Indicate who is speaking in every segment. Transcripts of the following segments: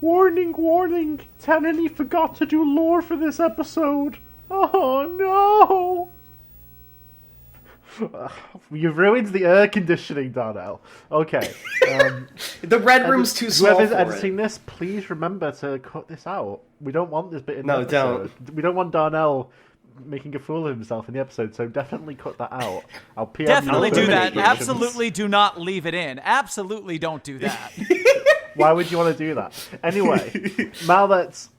Speaker 1: Warning, warning! Tanhony forgot to do lore for this episode. Oh no! You've ruined the air conditioning, Darnell. Okay.
Speaker 2: The red room's too small.
Speaker 1: Whoever's
Speaker 2: for
Speaker 1: editing
Speaker 2: it.
Speaker 1: this, please remember to cut this out. We don't want this bit in
Speaker 2: No,
Speaker 1: the episode. We don't want Darnell making a fool of himself in the episode, so definitely cut that out. I'll PM
Speaker 3: Definitely
Speaker 1: you
Speaker 3: do
Speaker 1: the
Speaker 3: that.
Speaker 1: instructions.
Speaker 3: Absolutely do not leave it in. Absolutely don't do that.
Speaker 1: Why would you want to do that? Anyway, now that's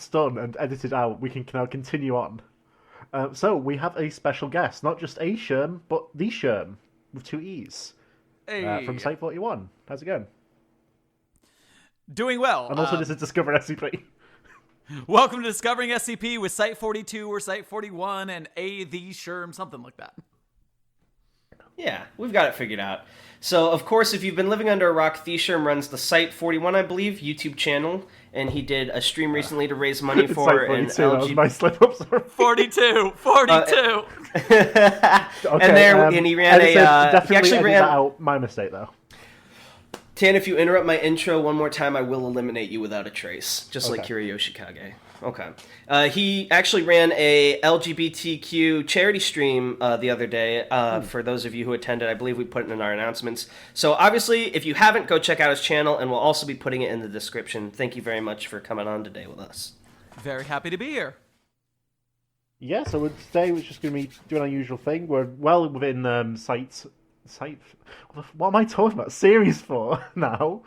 Speaker 1: done and edited out, we can now continue on. So we have a special guest, not just a Sherm, but TheeSherm with 2 E's
Speaker 3: Hey.
Speaker 1: from Site 41. How's it going?
Speaker 3: Doing well.
Speaker 1: And also, this is Discover SCP.
Speaker 3: Welcome to Discovering SCP with Site 42 or Site 41 and TheeSherm, something like that.
Speaker 2: Yeah, we've got it figured out. So, of course, if you've been living under a rock, TheeSherm runs the Site 41, I believe, YouTube channel, and he did a stream recently to raise money
Speaker 1: It's
Speaker 2: for
Speaker 1: Site 42,
Speaker 2: an
Speaker 1: that was
Speaker 2: LGBT.
Speaker 1: my slip-up, sorry.
Speaker 3: 42.
Speaker 2: And he ran
Speaker 1: edited,
Speaker 2: he
Speaker 1: definitely
Speaker 2: actually
Speaker 1: edit
Speaker 2: ran.
Speaker 1: that out. My mistake, though.
Speaker 2: Tan, if you interrupt my intro one more time, I will eliminate you without a trace, just like
Speaker 1: Okay.
Speaker 2: Kiryu Shikage. Okay. He actually ran a LGBTQ charity stream the other day. For those of you who attended, I believe we put it in our announcements. So obviously, if you haven't, go check out his channel, and we'll also be putting it in the description. Thank you very much for coming on today with us.
Speaker 3: Very happy to be here.
Speaker 1: Yeah, so today we're just going to be doing our usual thing. We're well within Site. What am I talking about? Series 4 now.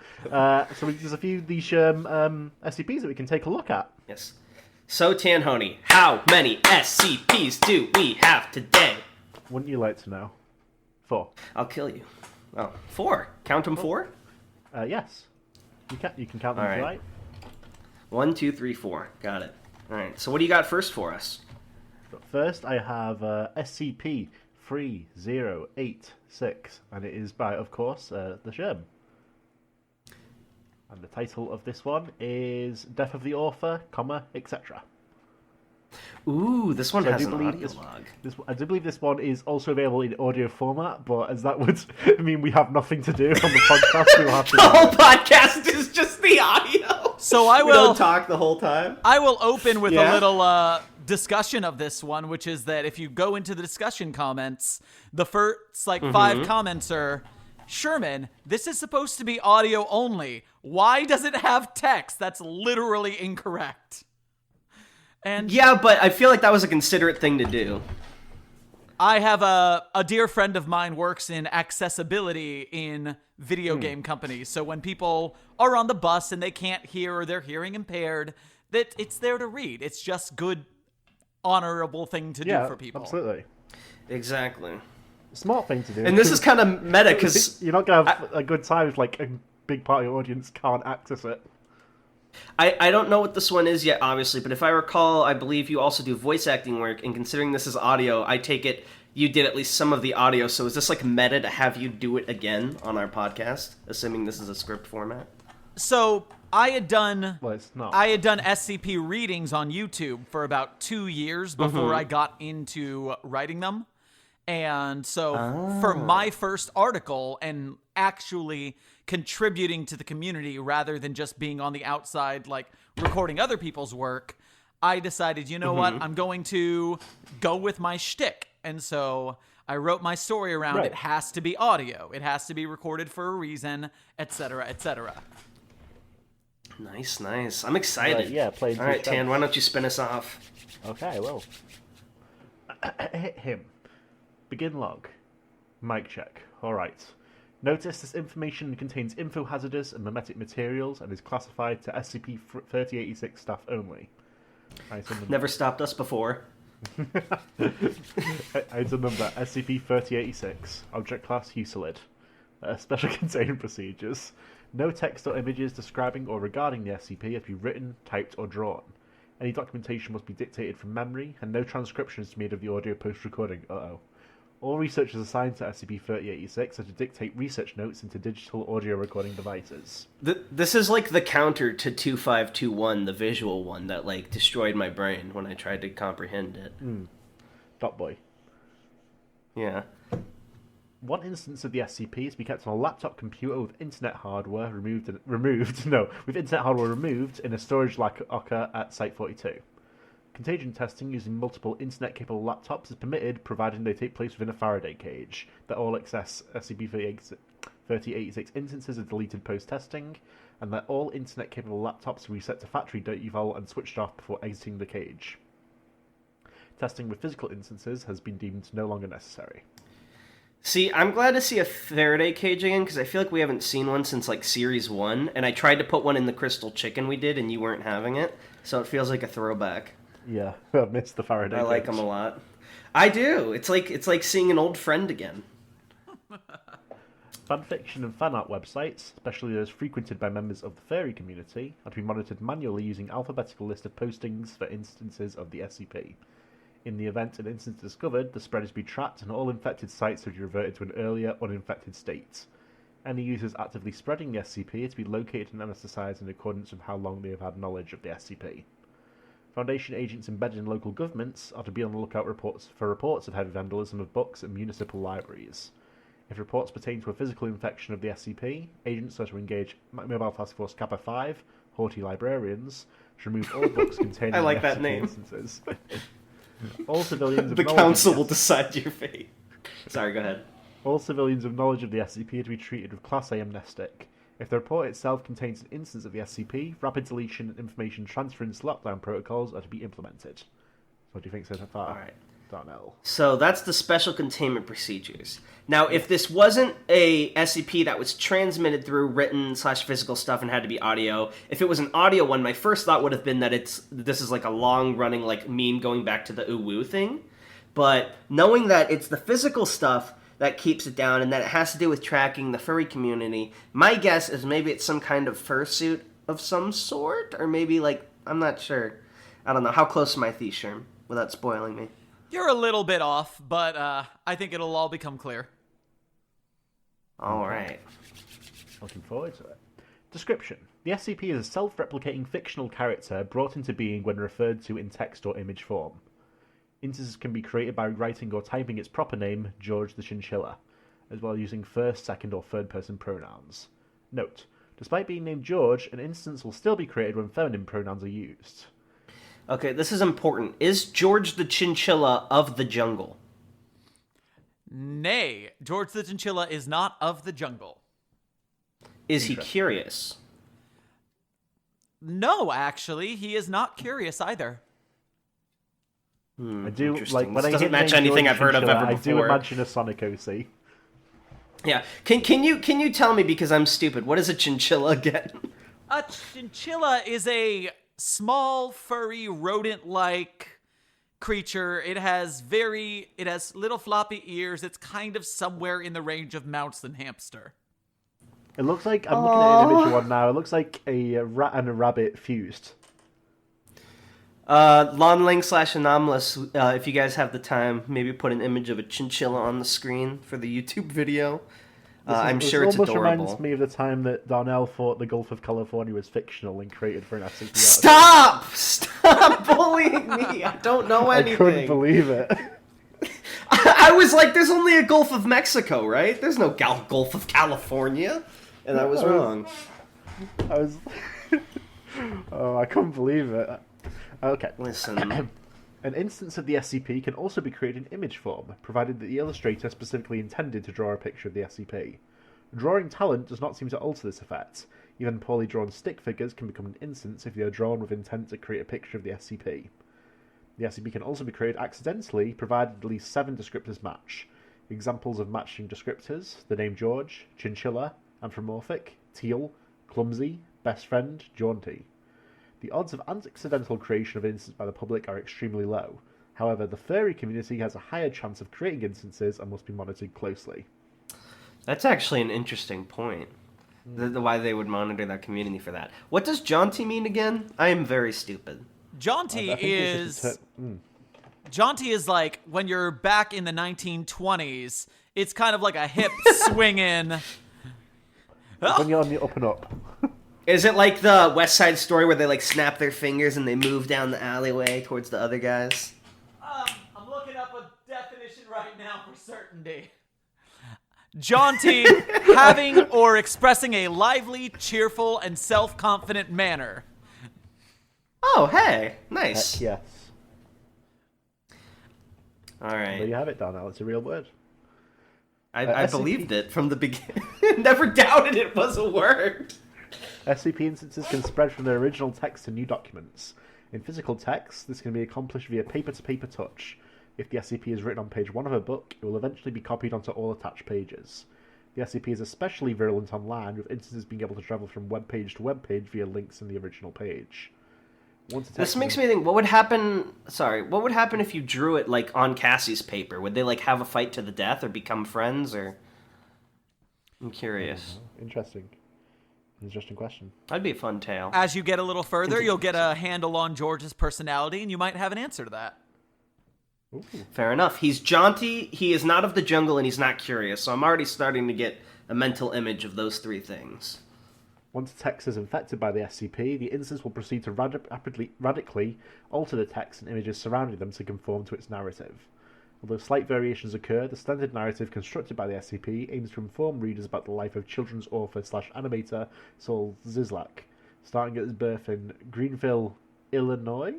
Speaker 1: So there's a few TheeSherm SCPs that we can take a look at.
Speaker 2: Yes. So, Tanhony, how many SCPs do we have today?
Speaker 1: Wouldn't you like to know? 4.
Speaker 2: I'll kill you. Oh, 4. Count them 4?
Speaker 1: Yes. You can count them
Speaker 2: All
Speaker 1: if you
Speaker 2: right.
Speaker 1: like.
Speaker 2: 1, 2, 3, 4. Got it. All right. So, what do you got first for us?
Speaker 1: But first, I have SCP 3086, and it is by, of course, TheeSherm. And the title of this one is Death of the Author, etc.
Speaker 2: Ooh, this one
Speaker 1: So
Speaker 2: has an audio log.
Speaker 1: I do believe this one is also available in audio format, but as that would mean we have nothing to do on the podcast, we'll have to.
Speaker 2: The whole podcast is just the audio.
Speaker 3: So I
Speaker 2: We
Speaker 3: will
Speaker 2: don't talk the whole time.
Speaker 3: I will open with
Speaker 2: Yeah?
Speaker 3: a little discussion of this one, which is that if you go into the discussion comments, the first 5 comments are, Sherman, this is supposed to be audio only. Why does it have text? That's literally incorrect. And
Speaker 2: Yeah, but I feel like that was a considerate thing to do.
Speaker 3: I have a dear friend of mine works in accessibility in video game companies. So when people are on the bus and they can't hear or they're hearing impaired, that it's there to read. It's just good, honorable thing to do for people.
Speaker 1: Absolutely.
Speaker 2: Exactly.
Speaker 1: Smart thing to do.
Speaker 2: And this is kind of meta because
Speaker 1: you're not going to have a good time if like a big part of your audience can't access it.
Speaker 2: I don't know what this one is yet, obviously, but if I recall, I believe you also do voice acting work, and considering this is audio, I take it you did at least some of the audio, so is this like meta to have you do it again on our podcast, assuming this is a script format?
Speaker 3: So I had done
Speaker 1: Well, it's not.
Speaker 3: SCP readings on YouTube for about 2 years before I got into writing them. And so for my first article and actually contributing to the community rather than just being on the outside, like recording other people's work, I decided, you know what, I'm going to go with my shtick. And so I wrote my story around it has to be audio. It has to be recorded for a reason, etc., etc.
Speaker 2: Nice, nice. I'm excited.
Speaker 1: Yeah, play.
Speaker 2: All right, Tan, why don't you spin us off?
Speaker 1: Okay, well. Hit him. Begin log. Mic check. Alright. Notice this information contains info hazardous and memetic materials and is classified to SCP-3086 staff only. Item number.
Speaker 2: Never stopped us before.
Speaker 1: Item number SCP-3086. Object class Husolid. Special containment procedures. No text or images describing or regarding the SCP have to be written, typed, or drawn. Any documentation must be dictated from memory, and no transcription is made of the audio post-recording. All researchers assigned to SCP-3086 are to dictate research notes into digital audio recording devices.
Speaker 2: This is like the counter to 2521, the visual one that like destroyed my brain when I tried to comprehend it.
Speaker 1: Dot boy.
Speaker 2: Yeah.
Speaker 1: One instance of the SCP is to be kept on a laptop computer with internet hardware removed in a storage locker at Site 42. Contagion testing using multiple internet-capable laptops is permitted, provided they take place within a Faraday cage. That all excess SCP-3086 instances are deleted post-testing, and that all internet-capable laptops are reset to factory default and switched off before exiting the cage. Testing with physical instances has been deemed no longer necessary.
Speaker 2: See, I'm glad to see a Faraday cage again, because I feel like we haven't seen one since, like, Series 1, and I tried to put one in the Crystal Chicken we did, and you weren't having it, so it feels like a throwback.
Speaker 1: Yeah, I missed the Faraday cage.
Speaker 2: I like them a lot. I do. It's like seeing an old friend again.
Speaker 1: Fanfiction and fanart websites, especially those frequented by members of the furry community, are to be monitored manually using alphabetical list of postings for instances of the SCP. In the event an instance is discovered, the spread is to be tracked and all infected sites are to be reverted to an earlier, uninfected state. Any users actively spreading the SCP are to be located and anesthetized in accordance with how long they have had knowledge of the SCP. Foundation agents embedded in local governments are to be on the lookout for reports of heavy vandalism of books and municipal libraries. If reports pertain to a physical infection of the SCP, agents are to engage Mobile Task Force Kappa 5, Haughty Librarians, to remove all books containing
Speaker 2: I like
Speaker 1: the
Speaker 2: that
Speaker 1: SCP
Speaker 2: name.
Speaker 1: Instances. All civilians of
Speaker 2: The
Speaker 1: knowledge
Speaker 2: council
Speaker 1: of
Speaker 2: will
Speaker 1: the
Speaker 2: decide your fate. Sorry, go ahead.
Speaker 1: All civilians of knowledge of the SCP are to be treated with Class A amnestic. If the report itself contains an instance of the SCP, rapid deletion and information transference lockdown protocols are to be implemented. So what do you think so far?
Speaker 2: All right.
Speaker 1: Darnell.
Speaker 2: So that's the special containment procedures. Now, if this wasn't a SCP that was transmitted through written/physical stuff and had to be audio, if it was an audio one, my first thought would have been that this is like a long-running like meme going back to the uwu thing. But knowing that it's the physical stuff that keeps it down and that it has to do with tracking the furry community, my guess is maybe it's some kind of fursuit of some sort, or maybe like, I'm not sure. I don't know. How close am I, TheeSherm, without spoiling me?
Speaker 3: You're a little bit off, but I think it'll all become clear.
Speaker 2: All right.
Speaker 1: Looking forward to it. Description. The SCP is a self-replicating fictional character brought into being when referred to in text or image form. Instances can be created by writing or typing its proper name, George the Chinchilla, as well as using first, second, or third-person pronouns. Note, despite being named George, an instance will still be created when feminine pronouns are used.
Speaker 2: Okay, this is important. Is George the Chinchilla of the jungle?
Speaker 3: Nay, George the Chinchilla is not of the jungle.
Speaker 2: Is he curious?
Speaker 3: No, actually, he is not curious either.
Speaker 1: I do
Speaker 2: Interesting.
Speaker 1: like when
Speaker 2: This
Speaker 1: I
Speaker 2: doesn't
Speaker 1: hear
Speaker 2: match
Speaker 1: name
Speaker 2: anything
Speaker 1: George
Speaker 2: I've heard of
Speaker 1: Chinchilla,
Speaker 2: ever
Speaker 1: I do
Speaker 2: before.
Speaker 1: imagine a Sonic OC.
Speaker 2: Yeah. Can you tell me, because I'm stupid, what is a chinchilla again?
Speaker 3: A chinchilla is a small, furry, rodent-like creature. It has little floppy ears. It's kind of somewhere in the range of mouse and hamster.
Speaker 1: It looks like I'm looking at an image of one now. It looks like a rat and a rabbit fused.
Speaker 2: Lon Lang / Anomalous, if you guys have the time, maybe put an image of a chinchilla on the screen for the YouTube video. I'm sure it's
Speaker 1: almost
Speaker 2: adorable.
Speaker 1: reminds me of the time that Darnell thought the Gulf of California was fictional and created for an SCP.
Speaker 2: Stop bullying me! I don't know anything.
Speaker 1: I couldn't believe it.
Speaker 2: I was like, there's only a Gulf of Mexico, right? There's no Gulf of California. And I was wrong.
Speaker 1: I was... Oh, I couldn't believe it. Okay.
Speaker 2: Listen.
Speaker 1: An instance of the SCP can also be created in image form, provided that the illustrator specifically intended to draw a picture of the SCP. Drawing talent does not seem to alter this effect. Even poorly drawn stick figures can become an instance if they are drawn with intent to create a picture of the SCP. The SCP can also be created accidentally, provided at least 7 descriptors match. Examples of matching descriptors: the name George, Chinchilla, Anthropomorphic, Teal, Clumsy, Best Friend, Jaunty. The odds of accidental creation of an instance by the public are extremely low. However, the furry community has a higher chance of creating instances and must be monitored closely.
Speaker 2: That's actually an interesting point. Why they would monitor that community for that. What does jaunty mean again? I am very stupid.
Speaker 3: Jaunty
Speaker 1: I think it's just
Speaker 3: Jaunty is like when you're back in the 1920s. It's kind of like a hip swinging.
Speaker 1: When you're on the up and up.
Speaker 2: Is it like the West Side Story where they like snap their fingers and they move down the alleyway towards the other guys?
Speaker 3: I'm looking up a definition right now for certainty. jaunty, having or expressing a lively, cheerful, and self-confident manner.
Speaker 2: Oh, hey. Nice.
Speaker 1: Heck yes.
Speaker 2: All right.
Speaker 1: There you have it, Darnell. It's a real word.
Speaker 2: I
Speaker 1: SCP
Speaker 2: believed it from the beginning. Never doubted it was a word.
Speaker 1: SCP instances can spread from their original text to new documents. In physical text, this can be accomplished via paper-to-paper touch. If the SCP is written on page 1 of a book, it will eventually be copied onto all attached pages. The SCP is especially virulent online, with instances being able to travel from web page to web page via links in the original page.
Speaker 2: This makes me think, what would happen if you drew it, like, on Cassie's paper? Would they, like, have a fight to the death or become friends, or... I'm curious.
Speaker 1: Interesting question.
Speaker 2: That'd be a fun tale.
Speaker 3: As you get a little further, you'll get a handle on George's personality, and you might have an answer to that.
Speaker 1: Ooh.
Speaker 2: Fair enough. He's jaunty, he is not of the jungle, and he's not curious, so I'm already starting to get a mental image of those three things.
Speaker 1: Once the text is infected by the SCP, the instance will proceed to radically alter the text and images surrounding them to conform to its narrative. Although slight variations occur, the standard narrative constructed by the SCP aims to inform readers about the life of children's author/animator Saul Zizlak, starting at his birth in Greenville, Illinois?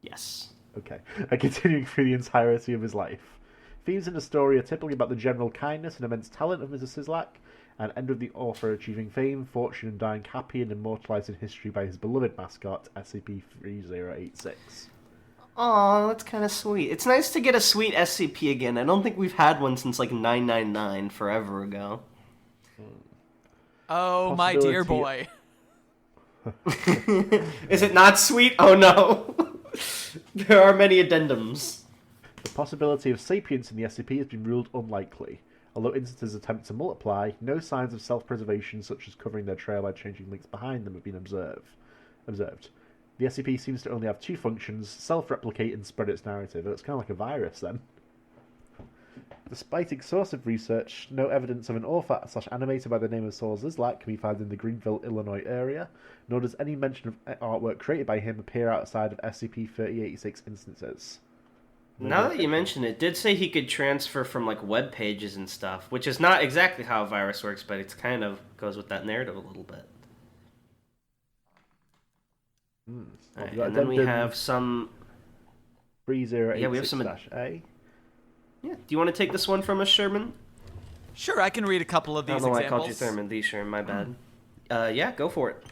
Speaker 2: Yes.
Speaker 1: Okay, and continuing through the entirety of his life. Themes in the story are typically about the general kindness and immense talent of Mr. Zizlak, and end with the author achieving fame, fortune, and dying happy and immortalized in history by his beloved mascot, SCP-3086.
Speaker 2: Aw, that's kind of sweet. It's nice to get a sweet SCP again. I don't think we've had one since, like, 999, forever ago.
Speaker 3: Oh, my dear boy.
Speaker 2: Is it not sweet? Oh, no. There are many addendums.
Speaker 1: The possibility of sapience in the SCP has been ruled unlikely. Although instances attempt to multiply, no signs of self-preservation such as covering their trail by changing links behind them have been observed. The SCP seems to only have two functions, self-replicate and spread its narrative. It's kind of like a virus then. Despite exhaustive research, no evidence of an author/animator by the name of Saul Zizlak can be found in the Greenville, Illinois area, nor does any mention of artwork created by him appear outside of SCP-3086 instances.
Speaker 2: Now that you mention it, did say he could transfer from, like, web pages and stuff, which is not exactly how a virus works, but it kind of goes with that narrative a little bit. Right, and then we have some...
Speaker 1: 3086-A.
Speaker 2: Yeah. Do you want to take this one from us, Sherman?
Speaker 3: Sure, I can read a couple of these
Speaker 2: I don't know
Speaker 3: examples.
Speaker 2: why I called you Thurman, TheeSherm, my bad. Yeah, go for it.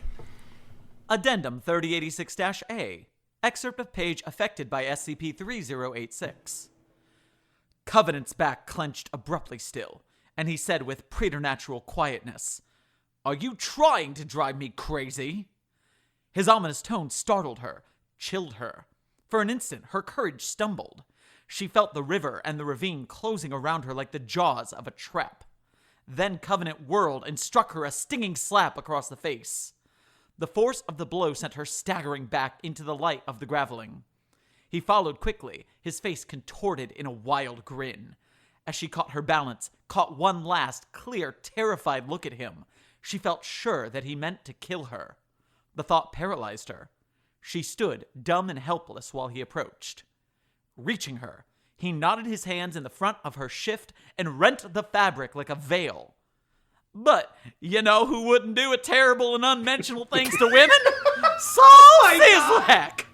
Speaker 3: Addendum 3086-A. Excerpt of page affected by SCP-3086. Covenant's back clenched abruptly still, and he said with preternatural quietness, "Are you trying to drive me crazy?" His ominous tone startled her, chilled her. For an instant, her courage stumbled. She felt the river and the ravine closing around her like the jaws of a trap. Then Covenant whirled and struck her a stinging slap across the face. The force of the blow sent her staggering back into the light of the graveling. He followed quickly, his face contorted in a wild grin. As she caught her balance, caught one last, clear, terrified look at him, she felt sure that he meant to kill her. The thought paralyzed her. She stood, dumb and helpless, while he approached. Reaching her, he knotted his hands in the front of her shift and rent the fabric like a veil. But you know who wouldn't do a terrible and unmentionable things to women? Saul Zizlak!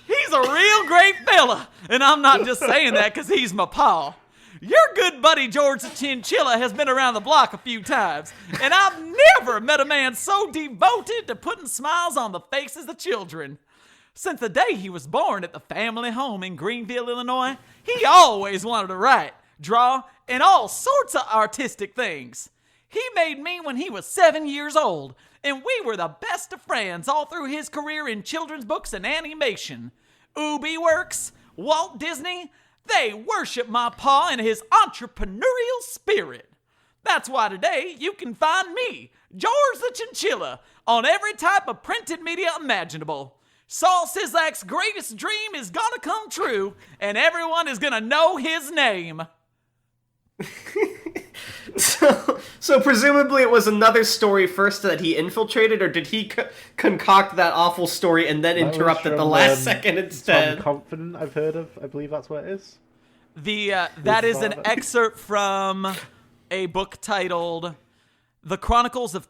Speaker 3: He's a real great fella, and I'm not just saying that because he's my pa. Your good buddy George the Chinchilla has been around the block a few times, and I've never met a man so devoted to putting smiles on the faces of children. Since the day he was born at the family home in Greenville, Illinois, he always wanted to write, draw, and all sorts of artistic things. He made me when he was 7 years old, and we were the best of friends all through his career in children's books and animation. Ubi Works, Walt Disney, they worship my pa and his entrepreneurial spirit. That's why today you can find me, George the Chinchilla, on every type of printed media imaginable. Saul Zizlak's greatest dream is gonna come true, and everyone is gonna know his name.
Speaker 2: So presumably it was another story first that he infiltrated, or did he concoct that awful story and then interrupt at the last second instead?
Speaker 1: Tom Confident, I've heard of. I believe that's what it is.
Speaker 3: That is an excerpt from a book titled The Chronicles of...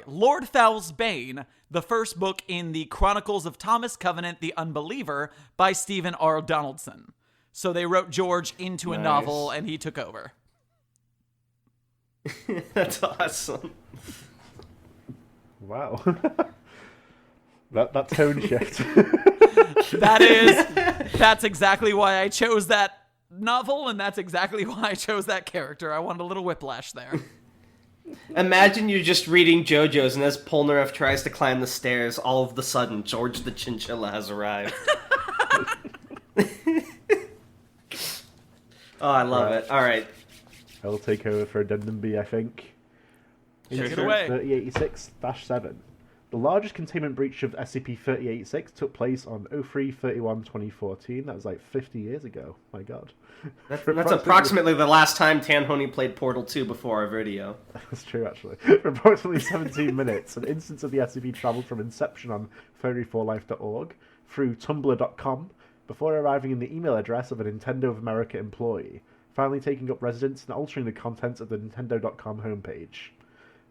Speaker 3: Lord Foul's Bane, the first book in the Chronicles of Thomas Covenant the Unbeliever by Stephen R. Donaldson. So they wrote George into a novel, and he took over.
Speaker 2: That's awesome.
Speaker 1: Wow. that tone shift.
Speaker 3: That's exactly why I chose that novel, and that's exactly why I chose that character. I wanted a little whiplash there.
Speaker 2: Imagine you're just reading JoJo's, and as Polnareff tries to climb the stairs, all of a sudden, George the Chinchilla has arrived. Oh, I love it. All right.
Speaker 1: I'll take over for Addendum B, I think.
Speaker 3: Take it away.
Speaker 1: 3086-7. The largest containment breach of SCP-3086 took place on 03/31/2014. That was like 50 years ago. My god.
Speaker 2: That's approximately the last time Tanhony played Portal 2 before our video.
Speaker 1: That's true, actually. For approximately 17 minutes, an instance of the SCP traveled from inception on furry4life.org through tumblr.com before arriving in the email address of a Nintendo of America employee, finally taking up residence and altering the contents of the Nintendo.com homepage.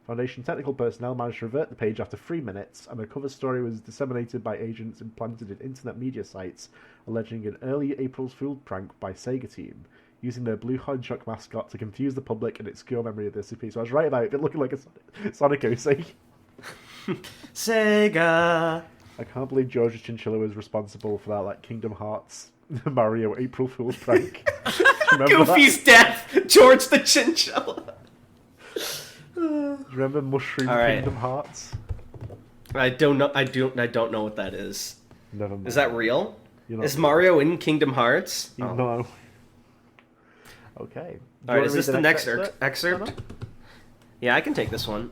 Speaker 1: Foundation technical personnel managed to revert the page after 3 minutes, and a cover story was disseminated by agents implanted in internet media sites alleging an early April Fool's prank by Sega Team, using their blue hedgehog mascot to confuse the public and obscure memory of the SCP. So I was right about it looking like a Sonic OC.
Speaker 2: Sega!
Speaker 1: I can't believe George's Chinchilla was responsible for that, like, Kingdom Hearts Mario April Fool's prank.
Speaker 2: Goofy's death! George the Chinchilla!
Speaker 1: Do you remember Mushroom Kingdom Hearts?
Speaker 2: I don't know. I don't know what that is.
Speaker 1: Never mind.
Speaker 2: Is that real? Is Mario in Kingdom Hearts?
Speaker 1: No. Okay.
Speaker 2: All right. Is this the next excerpt? Yeah, I can take this one.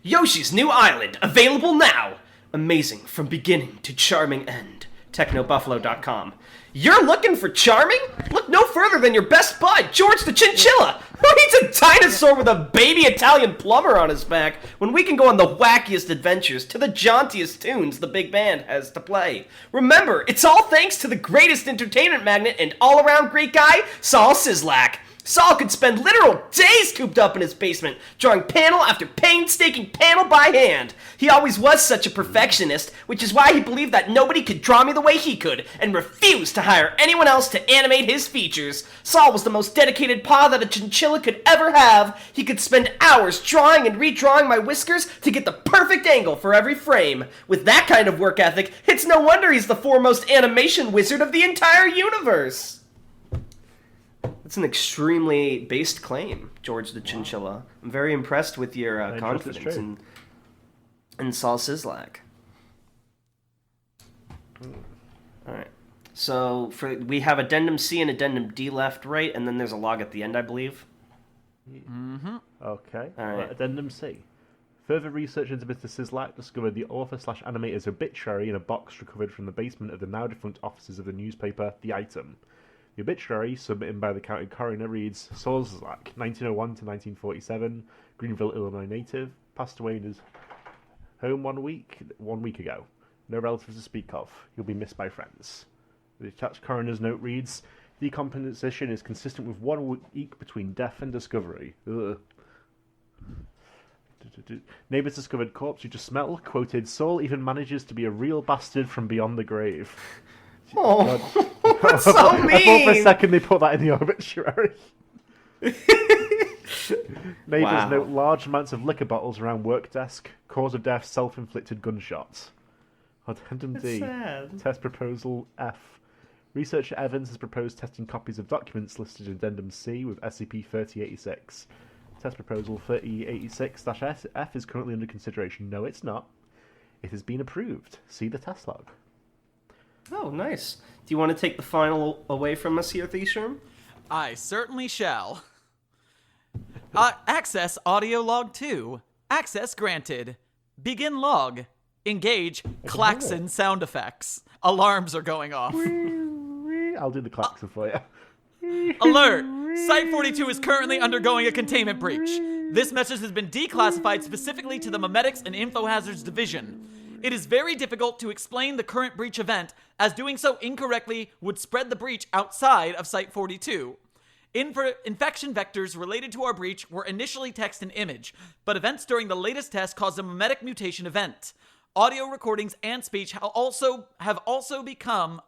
Speaker 2: Yoshi's New Island available now. Amazing from beginning to charming end. TechnoBuffalo.com. You're looking for charming? Look no further than your best bud, George the Chinchilla! Who needs a dinosaur with a baby Italian plumber on his back when we can go on the wackiest adventures to the jauntiest tunes the big band has to play? Remember, it's all thanks to the greatest entertainment magnet and all-around great guy, Saul Sislak. Saul could spend literal days cooped up in his basement, drawing panel after painstaking panel by hand. He always was such a perfectionist, which is why he believed that nobody could draw me the way he could, and refused to hire anyone else to animate his features. Saul was the most dedicated paw that a chinchilla could ever have. He could spend hours drawing and redrawing my whiskers to get the perfect angle for every frame. With that kind of work ethic, it's no wonder he's the foremost animation wizard of the entire universe. That's an extremely based claim, George the Chinchilla. I'm very impressed with your confidence in Saul Sislak. All right. So we have Addendum C and Addendum D left, right, and then there's a log at the end, I believe.
Speaker 1: Mm-hmm. Okay.
Speaker 2: All right.
Speaker 1: Addendum C. Further research into Mr. Sislak discovered the author/animator's obituary in a box recovered from the basement of the now-defunct offices of the newspaper The Item. The obituary, submitted by the county coroner, reads, Saul Sislak, 1901 to 1947, Greenville, Illinois native, passed away in his home 1 week ago. No relatives to speak of. You'll be missed by friends. The attached coroner's note reads, decomposition is consistent with 1 week between death and discovery. Ugh. Neighbors discovered corpse you just smell, quoted, Saul even manages to be a real bastard from beyond the grave.
Speaker 2: Oh, that's so mean!
Speaker 1: I thought for a second they put that in the obituary. Neighbors note large amounts of liquor bottles around work desk. Cause of death, self-inflicted gunshots. Addendum D.
Speaker 2: Sad.
Speaker 1: Test proposal F. Researcher Evans has proposed testing copies of documents listed in Addendum C with SCP-3086. Test proposal 3086-F is currently under consideration. No, it's not. It has been approved. See the test log.
Speaker 2: Oh, nice. Do you want to take the final away from us here, TheeSherm?
Speaker 3: I certainly shall. Access audio log 2. Access granted. Begin log. Engage klaxon sound effects. Alarms are going off.
Speaker 1: I'll do the klaxon for you.
Speaker 3: Alert! Site-42 is currently undergoing a containment breach. This message has been declassified specifically to the Memetics and Infohazards Division. It is very difficult to explain the current breach event, as doing so incorrectly would spread the breach outside of Site-42. Infection vectors related to our breach were initially text and image, but events during the latest test caused a mimetic mutation event. Audio recordings and speech have also become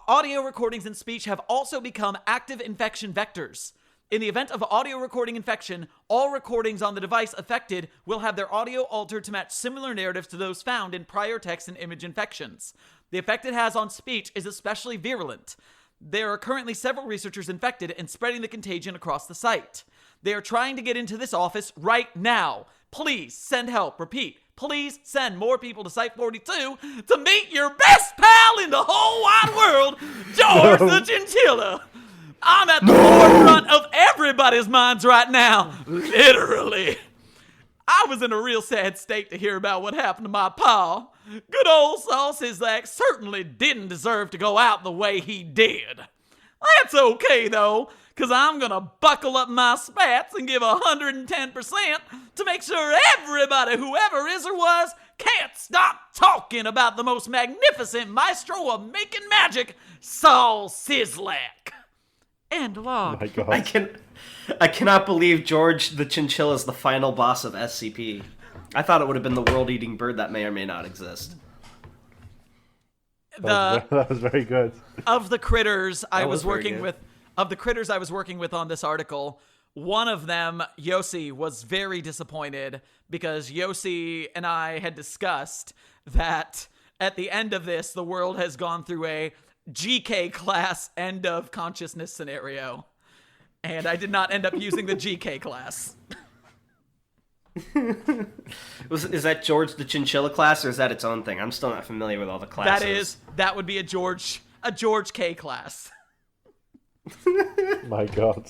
Speaker 3: Audio recordings and speech have also become active infection vectors. In the event of audio recording infection, all recordings on the device affected will have their audio altered to match similar narratives to those found in prior text and image infections. The effect it has on speech is especially virulent. There are currently several researchers infected and spreading the contagion across the site. They are trying to get into this office right now. Please send help. Repeat, please send more people to Site 42 to meet your best pal in the whole wide world, George the Chinchilla. I'm at the forefront of everybody's minds right now, literally. I was in a real sad state to hear about what happened to my pa. Good old Sauce Sislak certainly didn't deserve to go out the way he did. That's okay, though, because I'm going to buckle up my spats and give 110% to make sure everybody, whoever is or was, can't stop talking about the most magnificent maestro of making magic, Saul Sislak. End log.
Speaker 1: Oh my God.
Speaker 2: I cannot believe George the Chinchilla is the final boss of SCP. I thought it would have been the world-eating bird that may or may not exist.
Speaker 1: That was very good.
Speaker 3: Of the critters I was
Speaker 2: very
Speaker 3: working
Speaker 2: good.
Speaker 3: with, on this article, one of them, Yossi, was very disappointed because Yossi and I had discussed that at the end of this, the world has gone through a GK class end of consciousness scenario. And I did not end up using the GK class.
Speaker 2: Is that George the Chinchilla class, or is that its own thing? I'm still not familiar with all the classes.
Speaker 3: That would be a George K class.
Speaker 1: My God.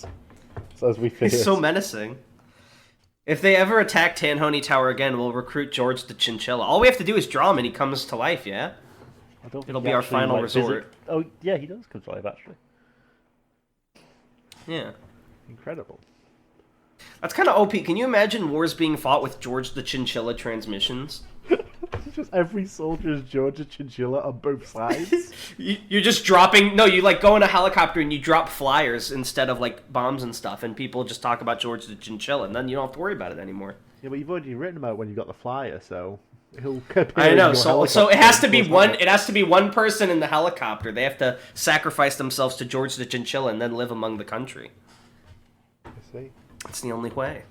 Speaker 1: So as we feared.
Speaker 2: He's so menacing. If they ever attack Tanhony Tower again, we'll recruit George the Chinchilla. All we have to do is draw him and he comes to life, yeah? It'll be our final resort.
Speaker 1: Oh, yeah, he does come to life, actually.
Speaker 2: Yeah.
Speaker 1: Incredible.
Speaker 2: That's kind of OP. Can you imagine wars being fought with George the Chinchilla transmissions?
Speaker 1: It's just every soldier is George the Chinchilla on both sides.
Speaker 2: You're just dropping... No, you like go in a helicopter and you drop flyers instead of like bombs and stuff, and people just talk about George the Chinchilla, and then you don't have to worry about it anymore.
Speaker 1: Yeah, but you've already written about when you got the flyer, so he'll appear
Speaker 2: I
Speaker 1: in
Speaker 2: know.
Speaker 1: your
Speaker 2: So it has to be
Speaker 1: helicopter.
Speaker 2: one. It has to be one person in the helicopter. They have to sacrifice themselves to George the Chinchilla and then live among the country.
Speaker 1: I see.
Speaker 2: It's the only way.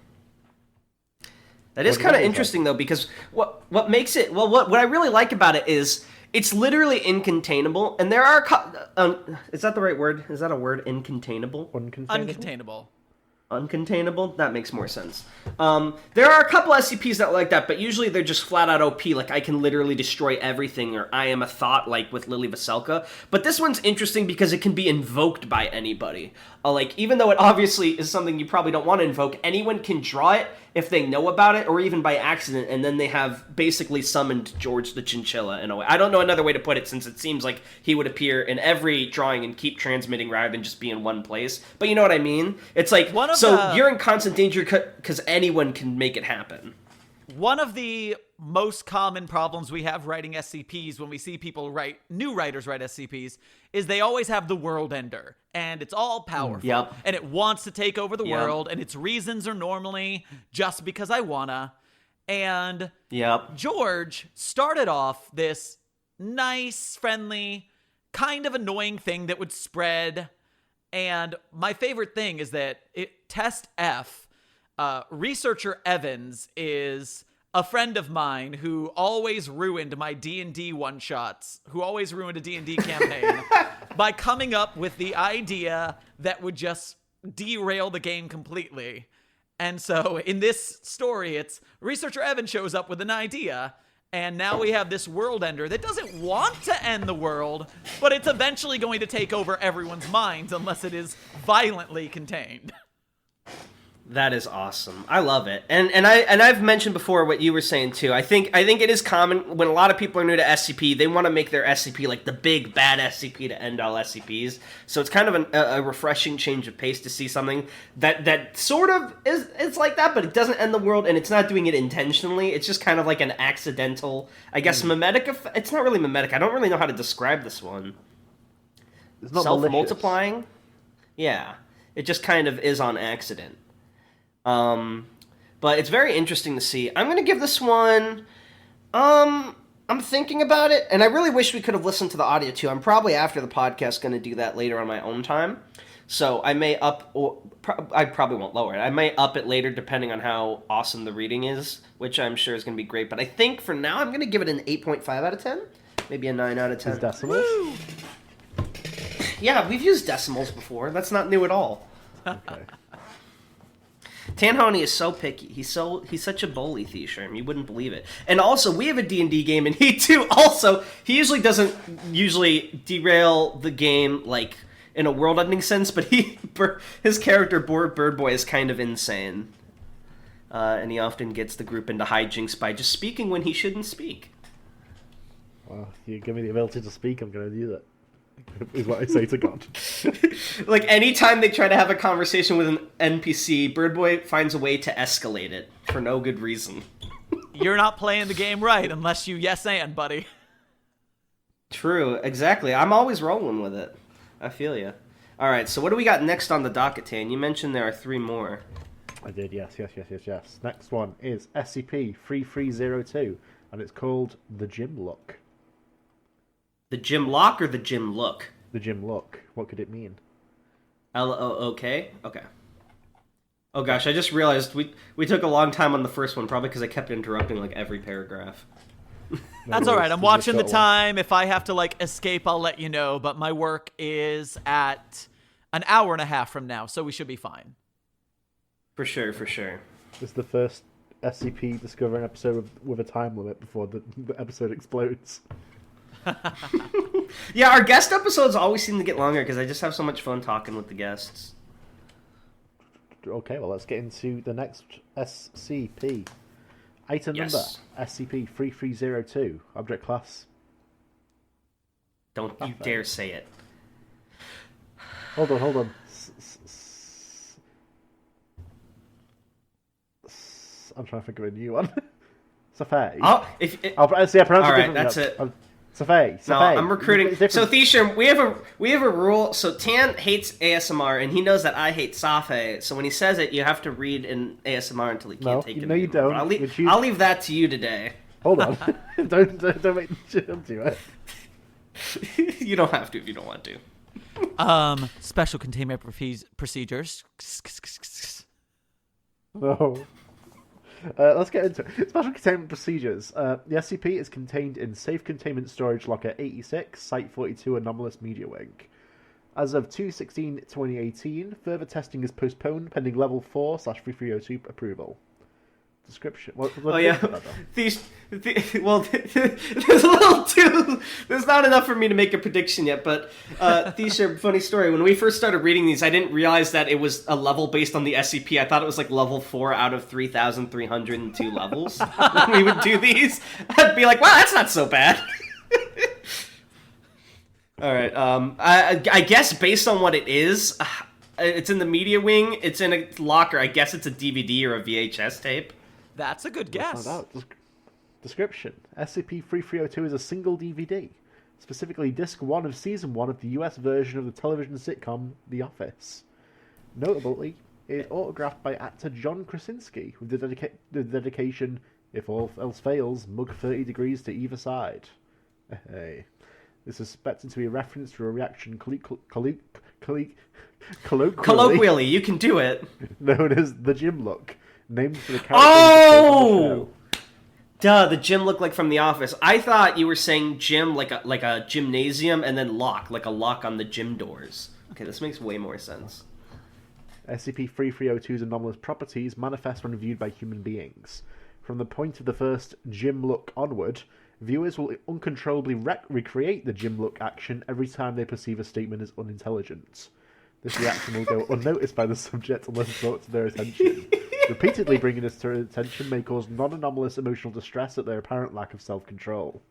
Speaker 2: That is kind of interesting though, because what makes it what I really like about it is it's literally incontainable, and there are is that the right word? Is that a word? Incontainable?
Speaker 3: Uncontainable.
Speaker 2: Uncontainable? That makes more sense. There are a couple SCPs that are like that, but usually they're just flat out OP, like I can literally destroy everything, or I am a thought, like with Lily Veselka. But this one's interesting because it can be invoked by anybody. Like, even though it obviously is something you probably don't want to invoke, anyone can draw it if they know about it, or even by accident, and then they have basically summoned George the Chinchilla in a way. I don't know another way to put it, since it seems like he would appear in every drawing and keep transmitting rather than just be in one place. But you know what I mean? It's like, you're in constant danger because anyone can make it happen.
Speaker 3: One of the most common problems we have writing SCPs when we see people new writers write SCPs is they always have the world ender, and it's all powerful.
Speaker 2: Yep.
Speaker 3: And it wants to take over the world, and its reasons are normally just because I wanna. And George started off this nice, friendly, kind of annoying thing that would spread. And my favorite thing is that Test F, researcher Evans is a friend of mine who always ruined my D&D one-shots, who always ruined a D&D campaign by coming up with the idea that would just derail the game completely. And so in this story, it's researcher Evan shows up with an idea, and now we have this world ender that doesn't want to end the world, but it's eventually going to take over everyone's minds unless it is violently contained.
Speaker 2: That is awesome. I love it. And I've mentioned before what you were saying too. I think it is common when a lot of people are new to SCP, they want to make their SCP like the big bad SCP to end all SCPs. So it's kind of a refreshing change of pace to see something that sort of is like that, but it doesn't end the world, and it's not doing it intentionally. It's just kind of like an accidental, I guess, mimetic effect. It's not really mimetic. I don't really know how to describe this one.
Speaker 1: It's not
Speaker 2: Self-multiplying? Yeah, it just kind of is on accident. But it's very interesting to see. I'm going to give this one... I'm thinking about it, and I really wish we could have listened to the audio too. I'm probably after the podcast going to do that later on my own time. So I may I probably won't lower it. I may up it later depending on how awesome the reading is, which I'm sure is going to be great. But I think for now I'm going to give it an 8.5 out of 10. Maybe a 9 out of 10.
Speaker 1: Decimals?
Speaker 2: Woo! Yeah, we've used decimals before. That's not new at all.
Speaker 1: Okay.
Speaker 2: Tanhony is so picky. He's such a bully, TheeSherm. You wouldn't believe it. And also, we have a D&D game, and he too. Also, he usually doesn't derail the game like in a world-ending sense, but his character Bird Boy is kind of insane, and he often gets the group into hijinks by just speaking when he shouldn't speak.
Speaker 1: Well, you give me the ability to speak, I'm going to do that. Is what I say to God.
Speaker 2: Like, anytime they try to have a conversation with an NPC, Bird Boy finds a way to escalate it for no good reason.
Speaker 3: You're not playing the game right unless you yes and, buddy.
Speaker 2: True, exactly. I'm always rolling with it. I feel you. All right, so what do we got next on the docket, Tan? You mentioned there are 3 more.
Speaker 1: I did, yes. Next one is SCP-3302, and it's called The Gym Look.
Speaker 2: The Gym Lock or the Gym Look?
Speaker 1: The Gym Look. What could it mean?
Speaker 2: L-O-O-K? Okay. Oh gosh, I just realized we took a long time on the first one, probably because I kept interrupting like every paragraph.
Speaker 3: That's all right. I'm watching the time. If I have to like escape, I'll let you know. But my work is at an hour and a half from now, so we should be fine.
Speaker 2: For sure.
Speaker 1: This is the first SCP discovering episode with a time limit before the episode explodes.
Speaker 2: Yeah, our guest episodes always seem to get longer because I just have so much fun talking with the guests.
Speaker 1: Okay, well, let's get into the next SCP. Item number, SCP-3302. Object class.
Speaker 2: Don't you dare say it.
Speaker 1: Hold on. I'm trying to think of a new one. Safari.
Speaker 2: Oh,
Speaker 1: I pronounce it
Speaker 2: all right,
Speaker 1: differently.
Speaker 2: that's it.
Speaker 1: Safari.
Speaker 2: No, I'm recruiting. So TheeSherm, we have a rule. So Tan hates ASMR, and he knows that I hate Safe. So when he says it, you have to read in ASMR until he can't take it.
Speaker 1: No, you don't.
Speaker 2: I'll leave that to you today.
Speaker 1: Hold on. don't make him do it.
Speaker 2: You don't have to if you don't want to.
Speaker 3: Special containment procedures.
Speaker 1: No. Let's get into it. Special containment procedures. The SCP is contained in Safe Containment Storage Locker 86, Site 42, Anomalous Media Wing. As of 2/16/2018, further testing is postponed pending Level 4/3302 approval. Description.
Speaker 2: Oh yeah, there's a little too. There's not enough for me to make a prediction yet, but TheeSherm, funny story. When we first started reading these, I didn't realize that it was a level based on the SCP. I thought it was like level 4 out of 3,302 levels. When we would do these, I'd be like, "Wow, that's not so bad." All right. I guess based on what it is, it's in the media wing. It's in a locker. I guess it's a DVD or a VHS tape.
Speaker 3: That's a good guess.
Speaker 1: Description. SCP-3302 is a single DVD, specifically Disc 1 of Season 1 of the US version of the television sitcom The Office. Notably, it is autographed by actor John Krasinski with the dedication, "If all else fails, mug 30 degrees to either side." Hey. This is suspected to be a reference to a reaction
Speaker 2: colloquially, you can do it,
Speaker 1: known as the Gym Look, named for the character.
Speaker 2: Oh! Duh, the gym looked like from The Office. I thought you were saying gym like a gymnasium, and then lock, like a lock on the gym doors. Okay, this makes way more sense.
Speaker 1: SCP-3302's anomalous properties manifest when viewed by human beings. From the point of the first Gym Look onward, viewers will uncontrollably recreate the Gym Look action every time they perceive a statement as unintelligent. This reaction will go unnoticed by the subject unless brought to their attention. Repeatedly bringing this to their attention may cause non-anomalous emotional distress at their apparent lack of self-control.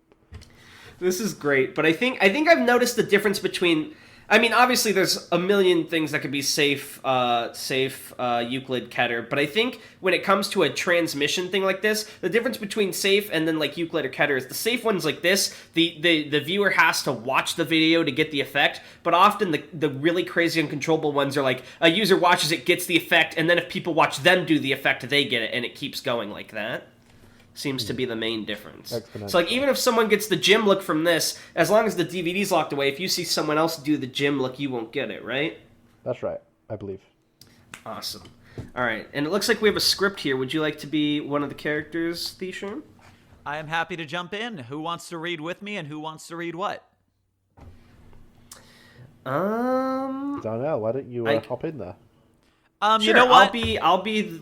Speaker 2: This is great, but I think I've noticed the difference between... I mean, obviously, there's a million things that could be safe Euclid Keter, but I think when it comes to a transmission thing like this, the difference between safe and then like Euclid or Keter is the safe ones like this, the viewer has to watch the video to get the effect, but often the really crazy uncontrollable ones are like a user watches it, gets the effect, and then if people watch them do the effect, they get it, and it keeps going like that. Seems to be the main difference. So, like, even if someone gets the gym look from this, as long as the DVD's locked away, if you see someone else do the gym look, you won't get it, right?
Speaker 1: That's right, I believe.
Speaker 2: Awesome. All right, and it looks like we have a script here. Would you like to be one of the characters, TheeSherm?
Speaker 3: I am happy to jump in. Who wants to read with me, and who wants to read what?
Speaker 1: Darnell, why don't you hop in there?
Speaker 2: Sure,
Speaker 3: you know what?
Speaker 2: I'll be.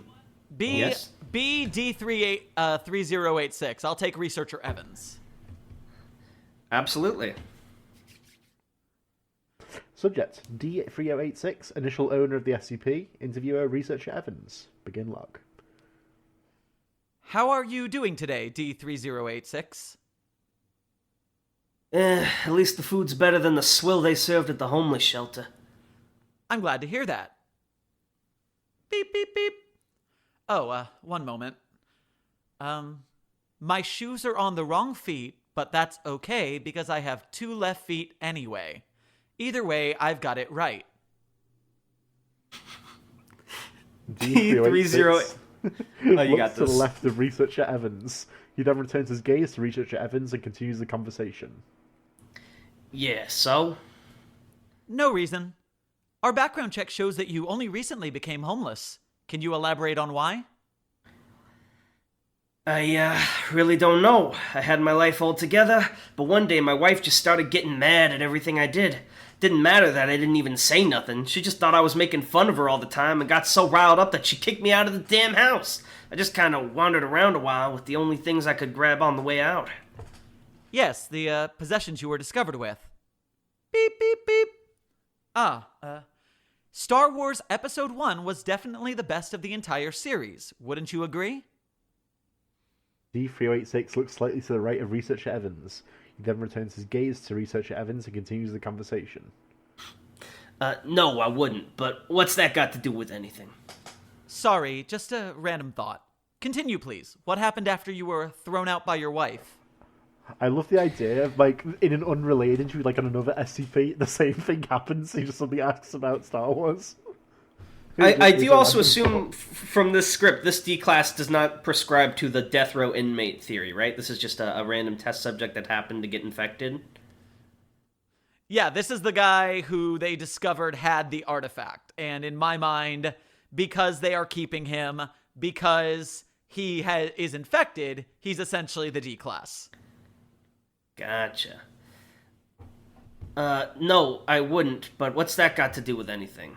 Speaker 3: Yes. BD3086. I'll take Researcher Evans.
Speaker 2: Absolutely.
Speaker 1: Subject, D3086, initial owner of the SCP, interviewer, Researcher Evans. Begin log.
Speaker 3: How are you doing today, D3086?
Speaker 2: At least the food's better than the swill they served at the homeless shelter.
Speaker 3: I'm glad to hear that. Beep, beep, beep. Oh, one moment. My shoes are on the wrong feet, but that's okay because I have 2 left feet anyway. Either way, I've got it right.
Speaker 1: D3086
Speaker 2: Oh, you got
Speaker 1: looks to the
Speaker 2: this.
Speaker 1: left of Researcher Evans. He then returns his gaze to Researcher Evans and continues the conversation.
Speaker 2: Yeah, so?
Speaker 3: No reason. Our background check shows that you only recently became homeless. Can you elaborate on why?
Speaker 2: I really don't know. I had my life all together, but one day my wife just started getting mad at everything I did. Didn't matter that I didn't even say nothing. She just thought I was making fun of her all the time and got so riled up that she kicked me out of the damn house. I just kind of wandered around a while with the only things I could grab on the way out.
Speaker 3: Yes, the possessions you were discovered with. Beep, beep, beep. Star Wars Episode 1 was definitely the best of the entire series. Wouldn't you agree?
Speaker 1: D3086 looks slightly to the right of Researcher Evans. He then returns his gaze to Researcher Evans and continues the conversation.
Speaker 2: No, I wouldn't, but what's that got to do with anything?
Speaker 3: Sorry, just a random thought. Continue, please. What happened after you were thrown out by your wife?
Speaker 1: I love the idea of, like, in an unrelated interview, like on another SCP, the same thing happens. He just suddenly asks about Star Wars.
Speaker 2: I do also assume from this script, this D-class does not prescribe to the death row inmate theory, right? This is just a random test subject that happened to get infected?
Speaker 3: Yeah, this is the guy who they discovered had the artifact. And in my mind, because they are keeping him, because he is infected, he's essentially the D-class.
Speaker 2: Gotcha. No, I wouldn't, but what's that got to do with anything?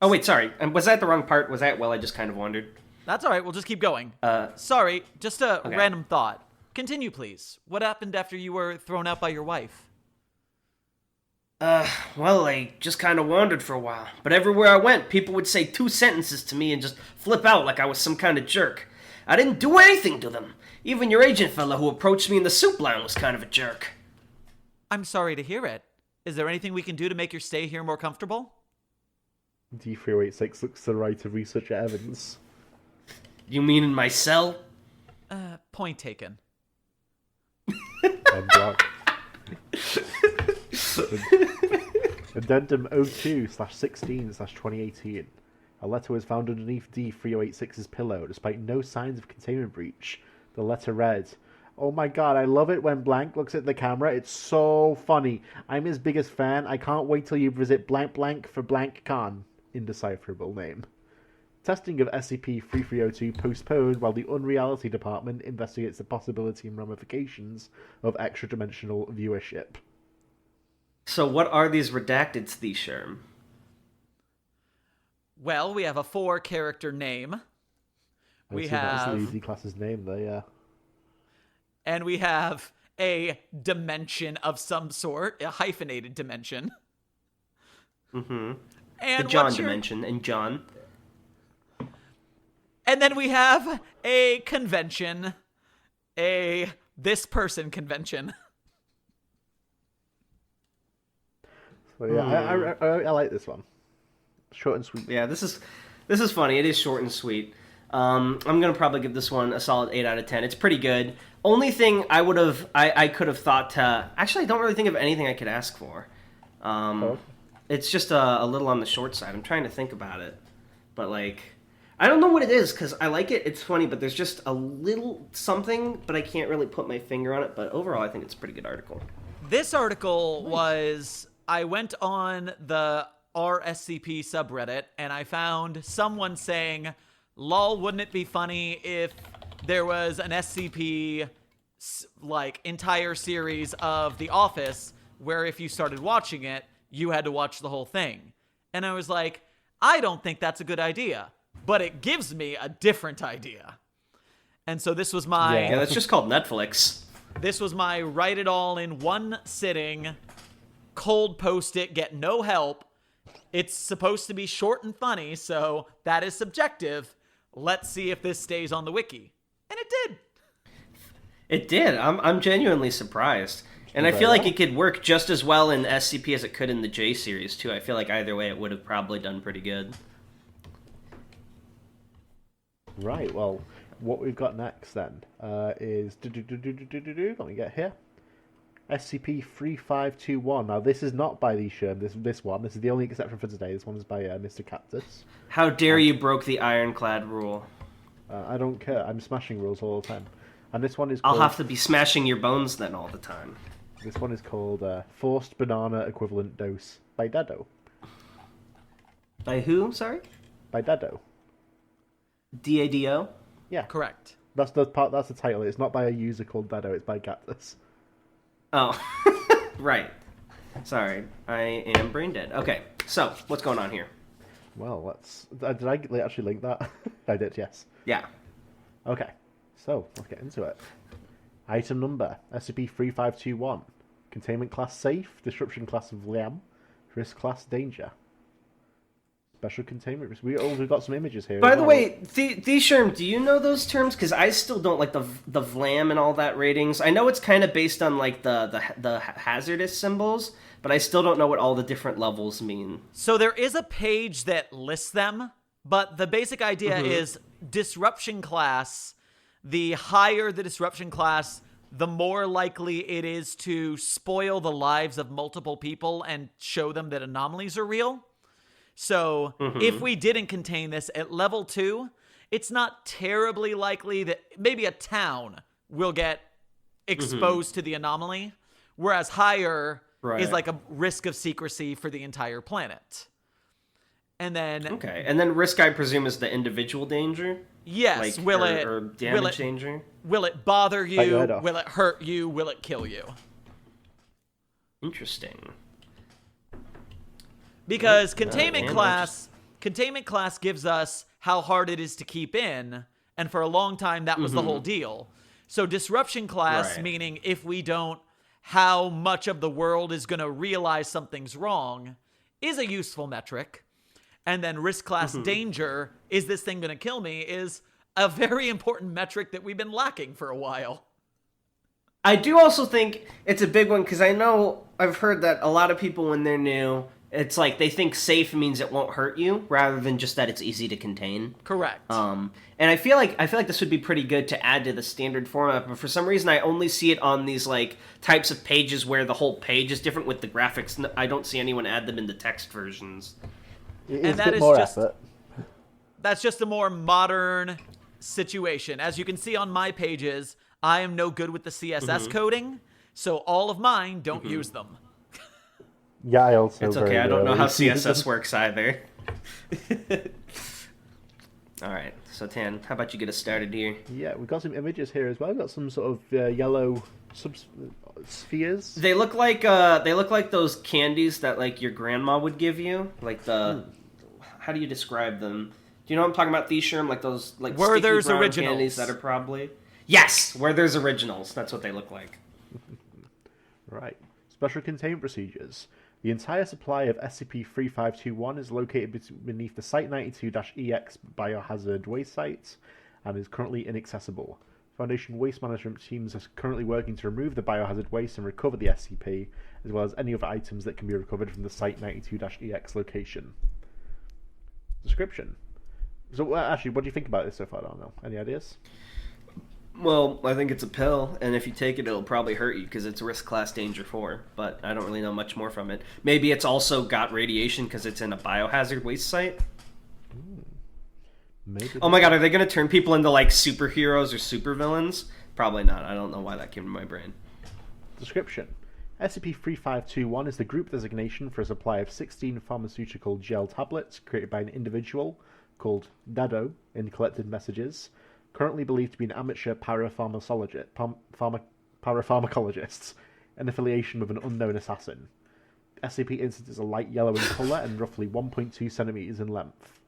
Speaker 2: Oh, wait, sorry. Was that the wrong part? Was that, well, I just kind of wondered.
Speaker 3: That's all right, we'll just keep going. Sorry, just a
Speaker 2: okay.
Speaker 3: random thought. Continue, please. What happened after you were thrown out by your wife?
Speaker 2: Well, I just kind of wandered for a while. But everywhere I went, people would say 2 sentences to me and just flip out like I was some kind of jerk. I didn't do anything to them. Even your agent fella who approached me in the soup line was kind of a jerk.
Speaker 3: I'm sorry to hear it. Is there anything we can do to make your stay here more comfortable?
Speaker 1: D3086 looks to the right of Researcher Evans.
Speaker 2: You mean in my cell?
Speaker 3: Point taken.
Speaker 1: Embark. Addendum 02/16/2018. A letter was found underneath D3086's pillow, despite no signs of containment breach. The letter read, "Oh my god, I love it when blank looks at the camera. It's so funny. I'm his biggest fan. I can't wait till you visit blank blank for blank con." Indecipherable name. Testing of SCP-3302 postponed while the Unreality Department investigates the possibility and ramifications of extra-dimensional viewership.
Speaker 2: So what are these redacted, TheeSherm?
Speaker 3: Well, we have a 4-character name. We have...
Speaker 1: That's the D-class's name there, yeah.
Speaker 3: And we have a dimension of some sort, a hyphenated dimension.
Speaker 2: Mm-hmm.
Speaker 3: And
Speaker 2: the John dimension, and John.
Speaker 3: And then we have a convention, a this person convention.
Speaker 1: So yeah, I like this one. Short and sweet.
Speaker 2: Yeah, this is funny. It is short and sweet. I'm gonna probably give this one a solid 8 out of 10. It's pretty good. Only thing I could have thought to actually, I don't really think of anything I could ask for. It's just a little on the short side. I'm trying to think about it, but like, I don't know what it is because I like it. It's funny, but there's just a little something, but I can't really put my finger on it. But overall, I think it's a pretty good article.
Speaker 3: This article was, I went on the RSCP subreddit and I found someone saying, lol, wouldn't it be funny if there was an SCP like entire series of The Office where if you started watching it, you had to watch the whole thing. And I was like, I don't think that's a good idea, but it gives me a different idea. And so this was my...
Speaker 2: Yeah, that's just called Netflix.
Speaker 3: This was my write it all in one sitting, cold post-it, get no help. It's supposed to be short and funny, so that is subjective. Let's see if this stays on the wiki. And it did.
Speaker 2: It did. I'm genuinely surprised. And I feel like it could work just as well in SCP as it could in the J series, too. I feel like either way it would have probably done pretty good.
Speaker 1: Right, well, what we've got next then is... Let me get here. SCP-3521. Now, this is not by TheeSherm, this one. This is the only exception for today. This one is by Mr. Cactus.
Speaker 2: How dare you broke the ironclad rule.
Speaker 1: I don't care. I'm smashing rules all the time. And this one is
Speaker 2: I'll
Speaker 1: called...
Speaker 2: have to be smashing your bones then all the time.
Speaker 1: This one is called Forced Banana Equivalent Dose by Dado.
Speaker 2: By who, sorry?
Speaker 1: By Dado.
Speaker 2: DADO?
Speaker 1: Yeah.
Speaker 3: Correct.
Speaker 1: That's the title. It's not by a user called Dado, it's by Cactus.
Speaker 2: Oh, right. Sorry, I am brain dead. Okay, so, what's going on here?
Speaker 1: Well, let's... Did I actually link that? I did, yes.
Speaker 2: Yeah.
Speaker 1: Okay, so, let's get into it. Item number, SCP-3521. Containment class safe, disruption class of Liam, risk class danger. Special containment risk. We've got some images here.
Speaker 2: By the way, TheeSherm, do you know those terms? Because I still don't like the VLAM and all that ratings. I know it's kind of based on like the hazardous symbols, but I still don't know what all the different levels mean.
Speaker 3: So there is a page that lists them, but the basic idea is disruption class. The higher the disruption class, the more likely it is to spoil the lives of multiple people and show them that anomalies are real. So if we didn't contain this at level 2, it's not terribly likely that maybe a town will get exposed to the anomaly, whereas higher is like a risk of secrecy for the entire planet. And then...
Speaker 2: Okay, and then risk, I presume, is the individual danger?
Speaker 3: Yes,
Speaker 2: like, or damage danger?
Speaker 3: Will it bother you? Will it hurt you? Will it kill you?
Speaker 2: Interesting.
Speaker 3: Because containment class gives us how hard it is to keep in, and for a long time that was the whole deal. So disruption class, meaning if we don't, how much of the world is going to realize something's wrong, is a useful metric. And then risk class danger, is this thing going to kill me, is a very important metric that we've been lacking for a while.
Speaker 2: I do also think it's a big one, because I know I've heard that a lot of people when they're new, it's like they think safe means it won't hurt you, rather than just that it's easy to contain.
Speaker 3: Correct.
Speaker 2: And I feel like this would be pretty good to add to the standard format, but for some reason I only see it on these like types of pages where the whole page is different with the graphics. I don't see anyone add them in the text versions.
Speaker 3: And that is just effort. That's just a more modern situation. As you can see on my pages, I am no good with the CSS coding, so all of mine don't use them.
Speaker 1: Yeah, I also.
Speaker 2: It's okay. I don't know how CSS works either. All right, so Tan, how about you get us started here?
Speaker 1: Yeah, we've got some images here as well. We've got some sort of yellow spheres.
Speaker 2: They look like those candies that like your grandma would give you, like the. How do you describe them? Do you know what I'm talking about, TheeSherm? Like those like
Speaker 3: Werther's
Speaker 2: sticky brown
Speaker 3: Originals
Speaker 2: candies that are probably Werther's Originals. That's what they look like.
Speaker 1: Right. Special containment procedures. The entire supply of SCP-3521 is located beneath the Site-92-EX biohazard waste site and is currently inaccessible. Foundation waste management teams are currently working to remove the biohazard waste and recover the SCP, as well as any other items that can be recovered from the Site-92-EX location. Description. So, actually, what do you think about this so far, Darnell? Any ideas?
Speaker 2: Well, I think it's a pill, and if you take it, it'll probably hurt you because it's risk class danger 4, but I don't really know much more from it. Maybe it's also got radiation because it's in a biohazard waste site?
Speaker 1: Maybe.
Speaker 2: Oh my god, are they going to turn people into, like, superheroes or supervillains? Probably not. I don't know why that came to my brain.
Speaker 1: Description. SCP-3521 is the group designation for a supply of 16 pharmaceutical gel tablets created by an individual called Dado in Collected Messages, currently believed to be an amateur parapharmacologist, an affiliation with an unknown assassin. SCP instance is a light yellow in colour and roughly 1.2 centimeters in length.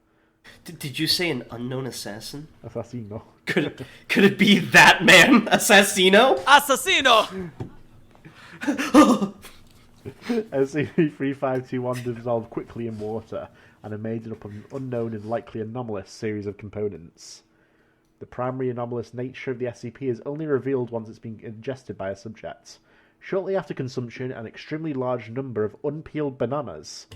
Speaker 2: Did you say an unknown assassin?
Speaker 1: Assassino.
Speaker 2: Could it be that man? Assassino?
Speaker 3: Assassino!
Speaker 1: SCP-3521 dissolve quickly in water and are made up of an unknown and likely anomalous series of components. The primary anomalous nature of the SCP is only revealed once it's been ingested by a subject. Shortly after consumption, an extremely large number of unpeeled bananas.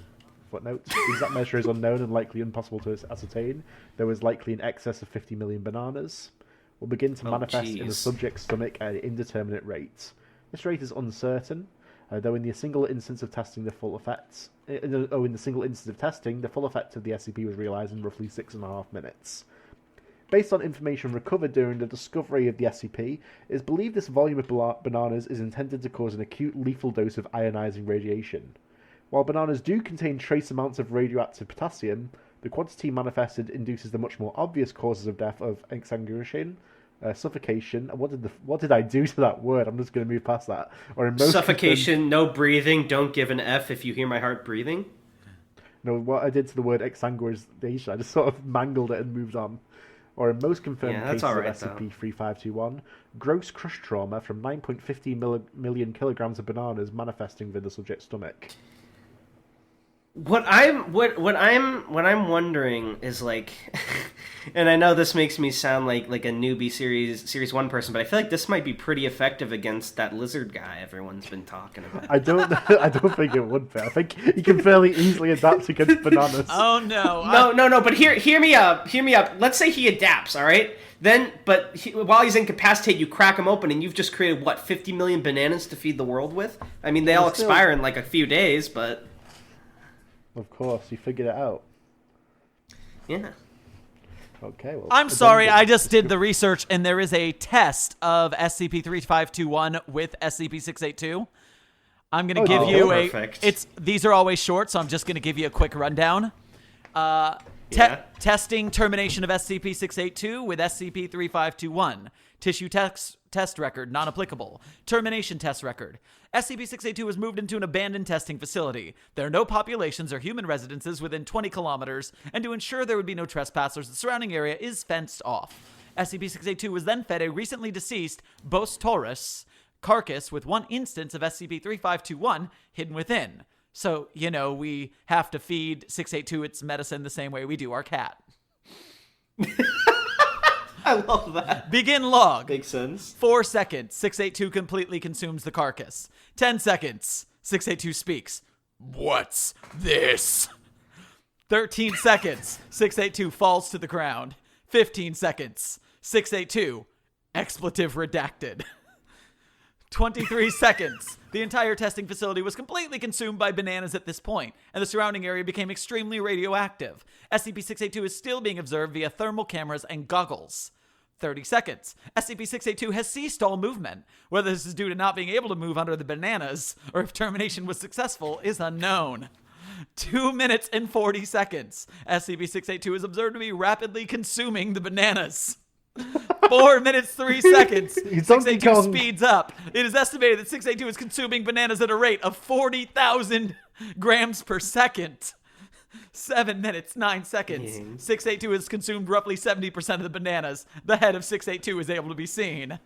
Speaker 1: Footnote: the exact measure is unknown and likely impossible to ascertain. There was likely in excess of 50 million bananas. Will begin to manifest in the subject's stomach at an indeterminate rate. This rate is uncertain, though in the single instance of testing, the full effect of the SCP was realized in roughly 6.5 minutes. Based on information recovered during the discovery of the SCP, it is believed this volume of bananas is intended to cause an acute lethal dose of ionizing radiation. While bananas do contain trace amounts of radioactive potassium, the quantity manifested induces the much more obvious causes of death of exsanguination, suffocation. What did I do to that word? I'm just going to move past that. Or in most
Speaker 2: suffocation, no breathing, don't give an F if you hear my heart breathing.
Speaker 1: No, what I did to the word exsanguination, I just sort of mangled it and moved on. Or in most confirmed cases of SCP-3521, gross crush trauma from 9.50 million kilograms of bananas manifesting within the subject's stomach.
Speaker 2: What I'm wondering is, like, and I know this makes me sound like a newbie series 1 person, but I feel like this might be pretty effective against that lizard guy everyone's been talking about.
Speaker 1: I don't think it would be. I think he can fairly easily adapt against bananas.
Speaker 3: Oh no.
Speaker 2: No, but hear me up. Let's say he adapts, all right? Then, while he's incapacitated, you crack him open and you've just created, 50 million bananas to feed the world with? I mean, they all expire in like a few days, but...
Speaker 1: Of course, you figured it out.
Speaker 2: Yeah.
Speaker 1: Okay, well...
Speaker 3: I'm sorry, I just did the research, and there is a test of SCP-3521 with SCP-682. I'm going to give you
Speaker 2: perfect.
Speaker 3: These are always short, so I'm just going to give you a quick rundown. Testing termination of SCP-682 with SCP-3521. Tissue test record, non-applicable. Termination test record. SCP-682 was moved into an abandoned testing facility. There are no populations or human residences within 20 kilometers, and to ensure there would be no trespassers, the surrounding area is fenced off. SCP-682 was then fed a recently deceased Bos Taurus carcass with one instance of SCP-3521 hidden within. So, we have to feed 682 its medicine the same way we do our cat.
Speaker 2: I love that.
Speaker 3: Begin log.
Speaker 2: Makes sense.
Speaker 3: 4 seconds. 682 completely consumes the carcass. 10 seconds. 682 speaks. What's this? 13 seconds. 682 falls to the ground. 15 seconds. 682. Expletive redacted. 23 seconds. The entire testing facility was completely consumed by bananas at this point, and the surrounding area became extremely radioactive. SCP-682 is still being observed via thermal cameras and goggles. 30 seconds. SCP-682 has ceased all movement. Whether this is due to not being able to move under the bananas, or if termination was successful, is unknown. 2 minutes and 40 seconds. SCP-682 is observed to be rapidly consuming the bananas. 4 minutes, 3 seconds. 682 speeds up. It is estimated that 682 is consuming bananas at a rate of 40,000 grams per second. 7 minutes, 9 seconds. 682 has consumed roughly 70% of the bananas. The head of 682 is able to be seen.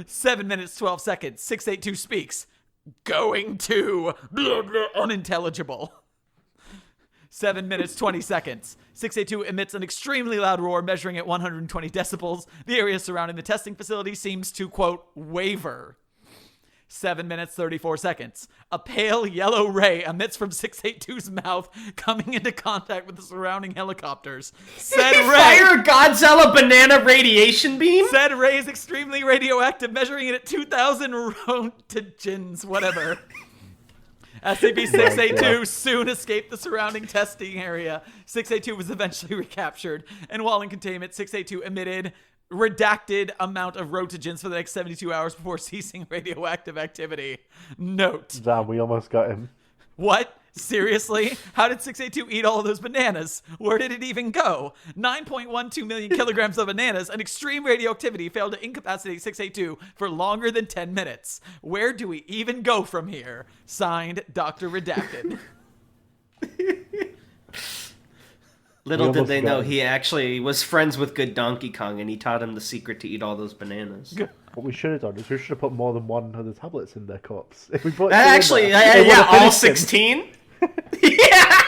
Speaker 3: 7 minutes, 12 seconds. 682 speaks. Going to... unintelligible. 7 minutes, 20 seconds. 682 emits an extremely loud roar measuring at 120 decibels. The area surrounding the testing facility seems to, quote, waver. 7 minutes, 34 seconds. A pale yellow ray emits from 682's mouth, coming into contact with the surrounding helicopters. Said ray...
Speaker 2: Fire Godzilla banana radiation beam?
Speaker 3: Said ray is extremely radioactive, measuring it at 2,000 roentgens, whatever. SCP-682 soon escaped the surrounding testing area. 682 was eventually recaptured, and while in containment, 682 emitted redacted amount of roentgens for the next 72 hours before ceasing radioactive activity. Note.
Speaker 1: Damn, we almost got him.
Speaker 3: What? Seriously? How did 682 eat all of those bananas? Where did it even go? 9.12 million kilograms of bananas and extreme radioactivity failed to incapacitate 682 for longer than 10 minutes. Where do we even go from here? Signed, Dr. Redacted.
Speaker 2: Little did they know he actually was friends with good Donkey Kong, and he taught him the secret to eat all those bananas.
Speaker 1: What we should have done is we should have put more than one of the tablets in their cups. If we put
Speaker 2: Actually, yeah, all 16? Yeah!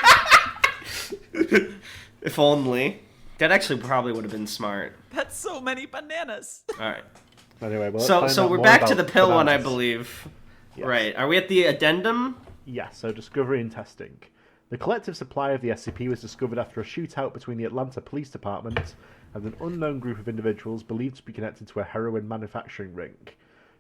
Speaker 2: If only. That actually probably would have been smart.
Speaker 3: That's so many bananas.
Speaker 2: All right.
Speaker 1: Anyway, well,
Speaker 2: so we're back to the pill one, I believe.
Speaker 1: Yes.
Speaker 2: Right. Are we at the addendum?
Speaker 1: Yeah, so discovery and testing. The collective supply of the SCP was discovered after a shootout between the Atlanta Police Department and an unknown group of individuals believed to be connected to a heroin manufacturing ring.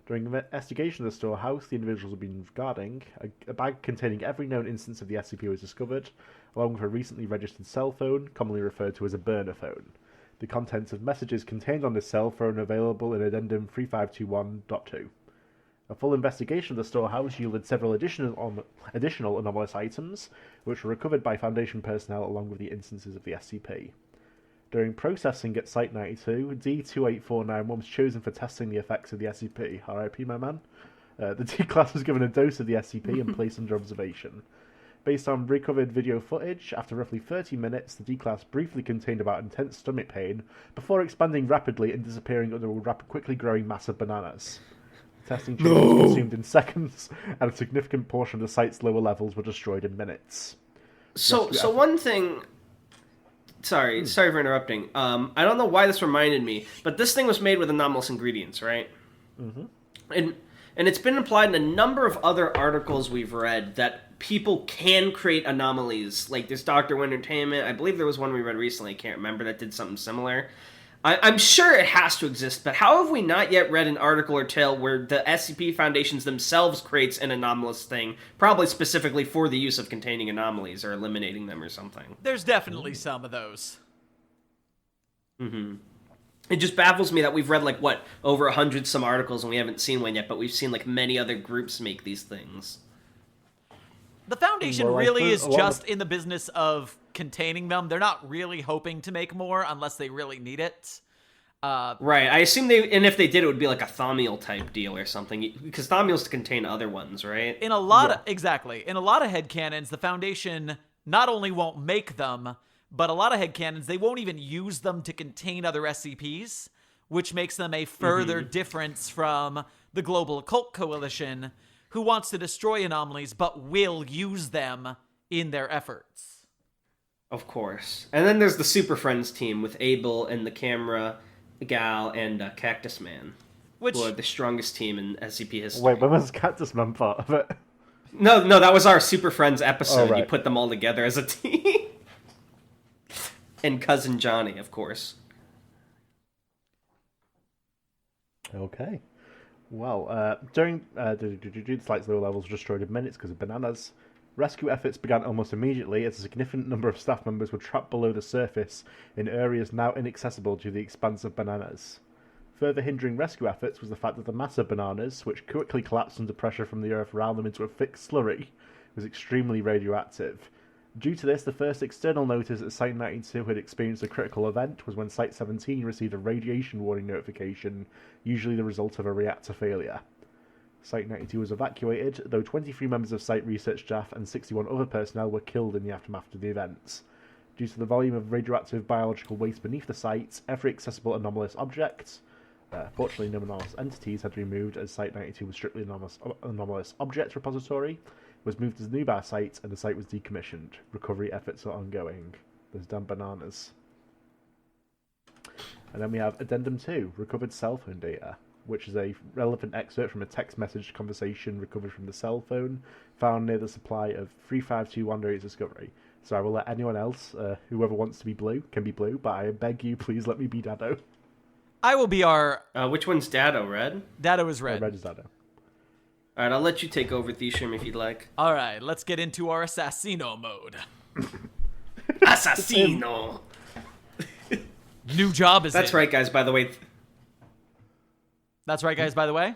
Speaker 1: During investigation of the storehouse the individuals had been guarding, a bag containing every known instance of the SCP was discovered, along with a recently registered cell phone, commonly referred to as a burner phone. The contents of messages contained on this cell phone are available in Addendum 3521.2. A full investigation of the storehouse yielded several additional anomalous items, which were recovered by Foundation personnel along with the instances of the SCP. During processing at Site-92, D-28491 was chosen for testing the effects of the SCP. R.I.P. my man. The D-Class was given a dose of the SCP and placed under observation. Based on recovered video footage, after roughly 30 minutes, the D-Class briefly complained about intense stomach pain, before expanding rapidly and disappearing under a quickly growing mass of bananas. The testing chamber was consumed in seconds, and a significant portion of the site's lower levels were destroyed in minutes.
Speaker 2: So one thing... Sorry for interrupting. I don't know why this reminded me, but this thing was made with anomalous ingredients, right?
Speaker 1: Mm-hmm.
Speaker 2: And it's been implied in a number of other articles we've read that people can create anomalies. Like there's Dr. Entertainment. I believe there was one we read recently, I can't remember, that did something similar. I'm sure it has to exist, but how have we not yet read an article or tale where the SCP Foundations themselves creates an anomalous thing, probably specifically for the use of containing anomalies or eliminating them or something?
Speaker 3: There's definitely some of those.
Speaker 2: Mm-hmm. It just baffles me that we've read, over 100 some articles and we haven't seen one yet, but we've seen, many other groups make these things.
Speaker 3: The Foundation really is just in the business of containing them. They're not really hoping to make more unless they really need it.
Speaker 2: Right. I assume if they did, it would be like a Thaumiel type deal or something, because Thaumiels contain other ones, right?
Speaker 3: In a lot of headcanons, the Foundation not only won't make them, but a lot of headcanons, they won't even use them to contain other SCPs, which makes them a further difference from the Global Occult Coalition, who wants to destroy anomalies but will use them in their efforts.
Speaker 2: Of course. And then there's the Super Friends team with Abel and the Camera Gal and Cactus Man, who are the strongest team in SCP history.
Speaker 1: Wait, when was Cactus Man part of it?
Speaker 2: No, that was our Super Friends episode.
Speaker 1: Oh, right.
Speaker 2: You put them all together as a team. And Cousin Johnny, of course.
Speaker 1: Okay. Well, during the site's lower levels were destroyed in minutes because of bananas. Rescue efforts began almost immediately as a significant number of staff members were trapped below the surface in areas now inaccessible due to the expanse of bananas. Further hindering rescue efforts was the fact that the mass of bananas, which quickly collapsed under pressure from the earth around them into a thick slurry, was extremely radioactive. Due to this, the first external notice that Site-92 had experienced a critical event was when Site-17 received a radiation warning notification, usually the result of a reactor failure. Site-92 was evacuated, though 23 members of Site research staff and 61 other personnel were killed in the aftermath of the events. Due to the volume of radioactive biological waste beneath the site, every accessible anomalous object, Fortunately, no anomalous entities had been removed as Site-92 was strictly an anomalous object repository, was moved as a nearby site, and the site was decommissioned. Recovery efforts are ongoing. Those damn bananas. And then we have Addendum 2, recovered cell phone data, which is a relevant excerpt from a text message conversation recovered from the cell phone found near the supply of 3521 Discovery. So I will let anyone else, whoever wants to be blue, can be blue, but I beg you, please let me be Dado.
Speaker 3: I will be our...
Speaker 2: Which one's Dado, red?
Speaker 3: Dado is red.
Speaker 1: Red is Dado.
Speaker 2: Alright, I'll let you take over TheeSherm if you'd like.
Speaker 3: Alright, let's get into our Assassino mode.
Speaker 2: Assassino!
Speaker 3: New job is
Speaker 2: That's
Speaker 3: in.
Speaker 2: right, guys, by the way.
Speaker 3: That's right, guys, by the way.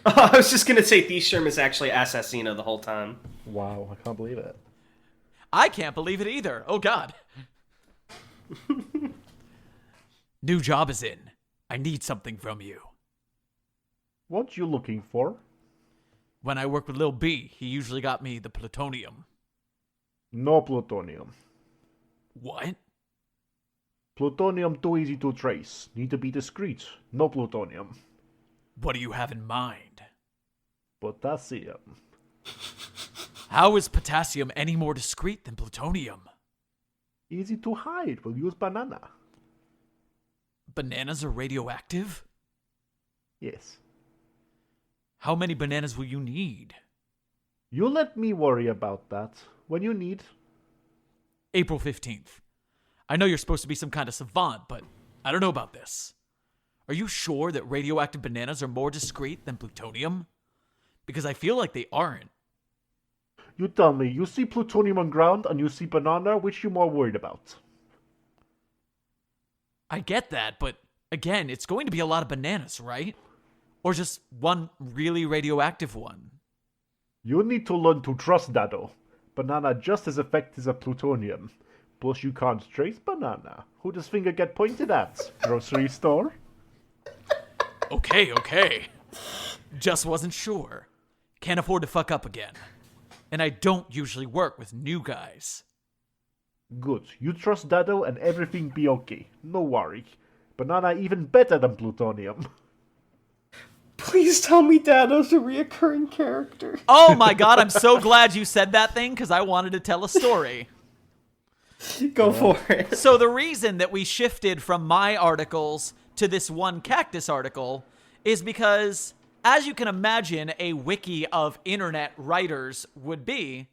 Speaker 2: I was just gonna say TheeSherm is actually Assassino the whole time.
Speaker 1: Wow, I can't believe it.
Speaker 3: I can't believe it either. Oh, God. New job is in. I need something from you.
Speaker 1: What you looking for?
Speaker 3: When I work with Lil B, he usually got me the plutonium.
Speaker 1: No plutonium.
Speaker 3: What?
Speaker 1: Plutonium too easy to trace. Need to be discreet. No plutonium.
Speaker 3: What do you have in mind?
Speaker 1: Potassium.
Speaker 3: How is potassium any more discreet than plutonium?
Speaker 1: Easy to hide. We'll use banana.
Speaker 3: Bananas are radioactive?
Speaker 1: Yes.
Speaker 3: How many bananas will you need?
Speaker 1: You let me worry about that. When you need.
Speaker 3: April 15th. I know you're supposed to be some kind of savant, but I don't know about this. Are you sure that radioactive bananas are more discreet than plutonium? Because I feel like they aren't.
Speaker 1: You tell me, you see plutonium on ground and you see banana, which you more worried about?
Speaker 3: I get that, but again, it's going to be a lot of bananas, right? Or just one really radioactive one.
Speaker 1: You need to learn to trust Dado. Banana just as effective as plutonium. Plus you can't trace banana. Who does finger get pointed at? Grocery store?
Speaker 3: Okay. Just wasn't sure. Can't afford to fuck up again. And I don't usually work with new guys.
Speaker 1: Good. You trust Dado and everything be okay. No worry. Banana even better than plutonium.
Speaker 2: Please tell me Dado's a reoccurring character.
Speaker 3: Oh my God, I'm so glad you said that thing because I wanted to tell a story.
Speaker 2: Go for it.
Speaker 3: So the reason that we shifted from my articles to this one cactus article is because, as you can imagine, a wiki of internet writers would be,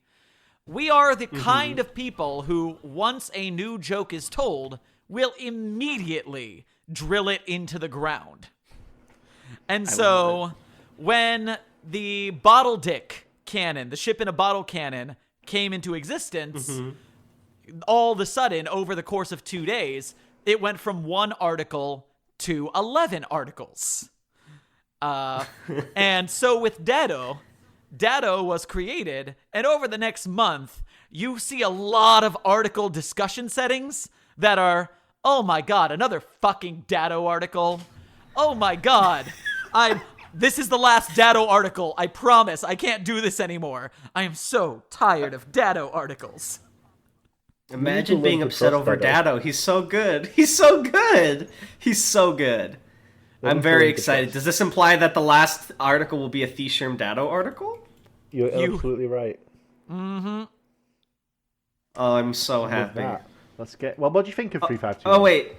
Speaker 3: we are the kind of people who, once a new joke is told, will immediately drill it into the ground. And so when the bottle dick cannon, the ship in a bottle cannon, came into existence, all of a sudden, over the course of 2 days, it went from 1 article to 11 articles. And so with Dado was created, and over the next month, you see a lot of article discussion settings that are, oh my God, another fucking Dado article. Oh my God. This is the last Dado article. I promise. I can't do this anymore. I am so tired of Dado articles.
Speaker 2: Imagine being upset over Dado. He's so good. He's so good. He's so good. I'm very excited. Does this imply that the last article will be a TheeSherm Dado article?
Speaker 1: You're absolutely right.
Speaker 2: Mm-hmm. Oh, I'm so happy.
Speaker 1: Let's get. Well, what do you think of 352?
Speaker 2: Oh wait.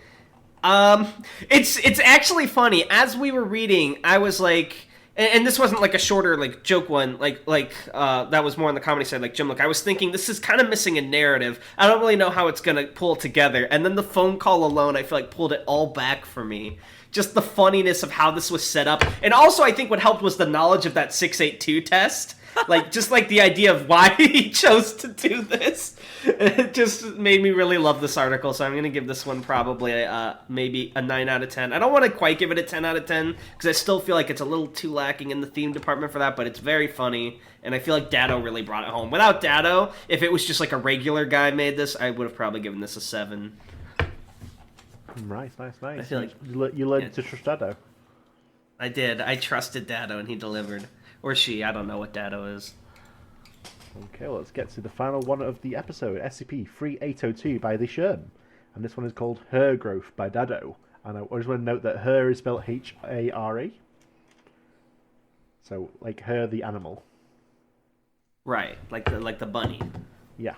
Speaker 2: It's actually funny. As we were reading, I was like, and this wasn't like a shorter like joke one, like that was more on the comedy side, like Jim. Look, I was thinking this is kind of missing a narrative. I don't really know how it's gonna pull together. And then the phone call alone, I feel like pulled it all back for me. Just the funniness of how this was set up, and also I think what helped was the knowledge of that 682 test. Like, just like the idea of why he chose to do this. It just made me really love this article, so I'm going to give this one probably maybe a 9 out of 10. I don't want to quite give it a 10 out of 10, because I still feel like it's a little too lacking in the theme department for that, but it's very funny, and I feel like Dado really brought it home. Without Dado, if it was just like a regular guy made this, I would have probably given this a 7.
Speaker 1: Nice.
Speaker 2: I feel like
Speaker 1: you learned to trust Dado.
Speaker 2: I did. I trusted Dado, and he delivered. Or she. I don't know what Dado is.
Speaker 1: Okay, well, let's get to the final one of the episode, SCP-3802 by TheeSherm. And this one is called Hair Growth by Dado. And I just want to note that her is spelled H-A-R-E. So, like her, the animal.
Speaker 2: Right, like the bunny.
Speaker 1: Yeah.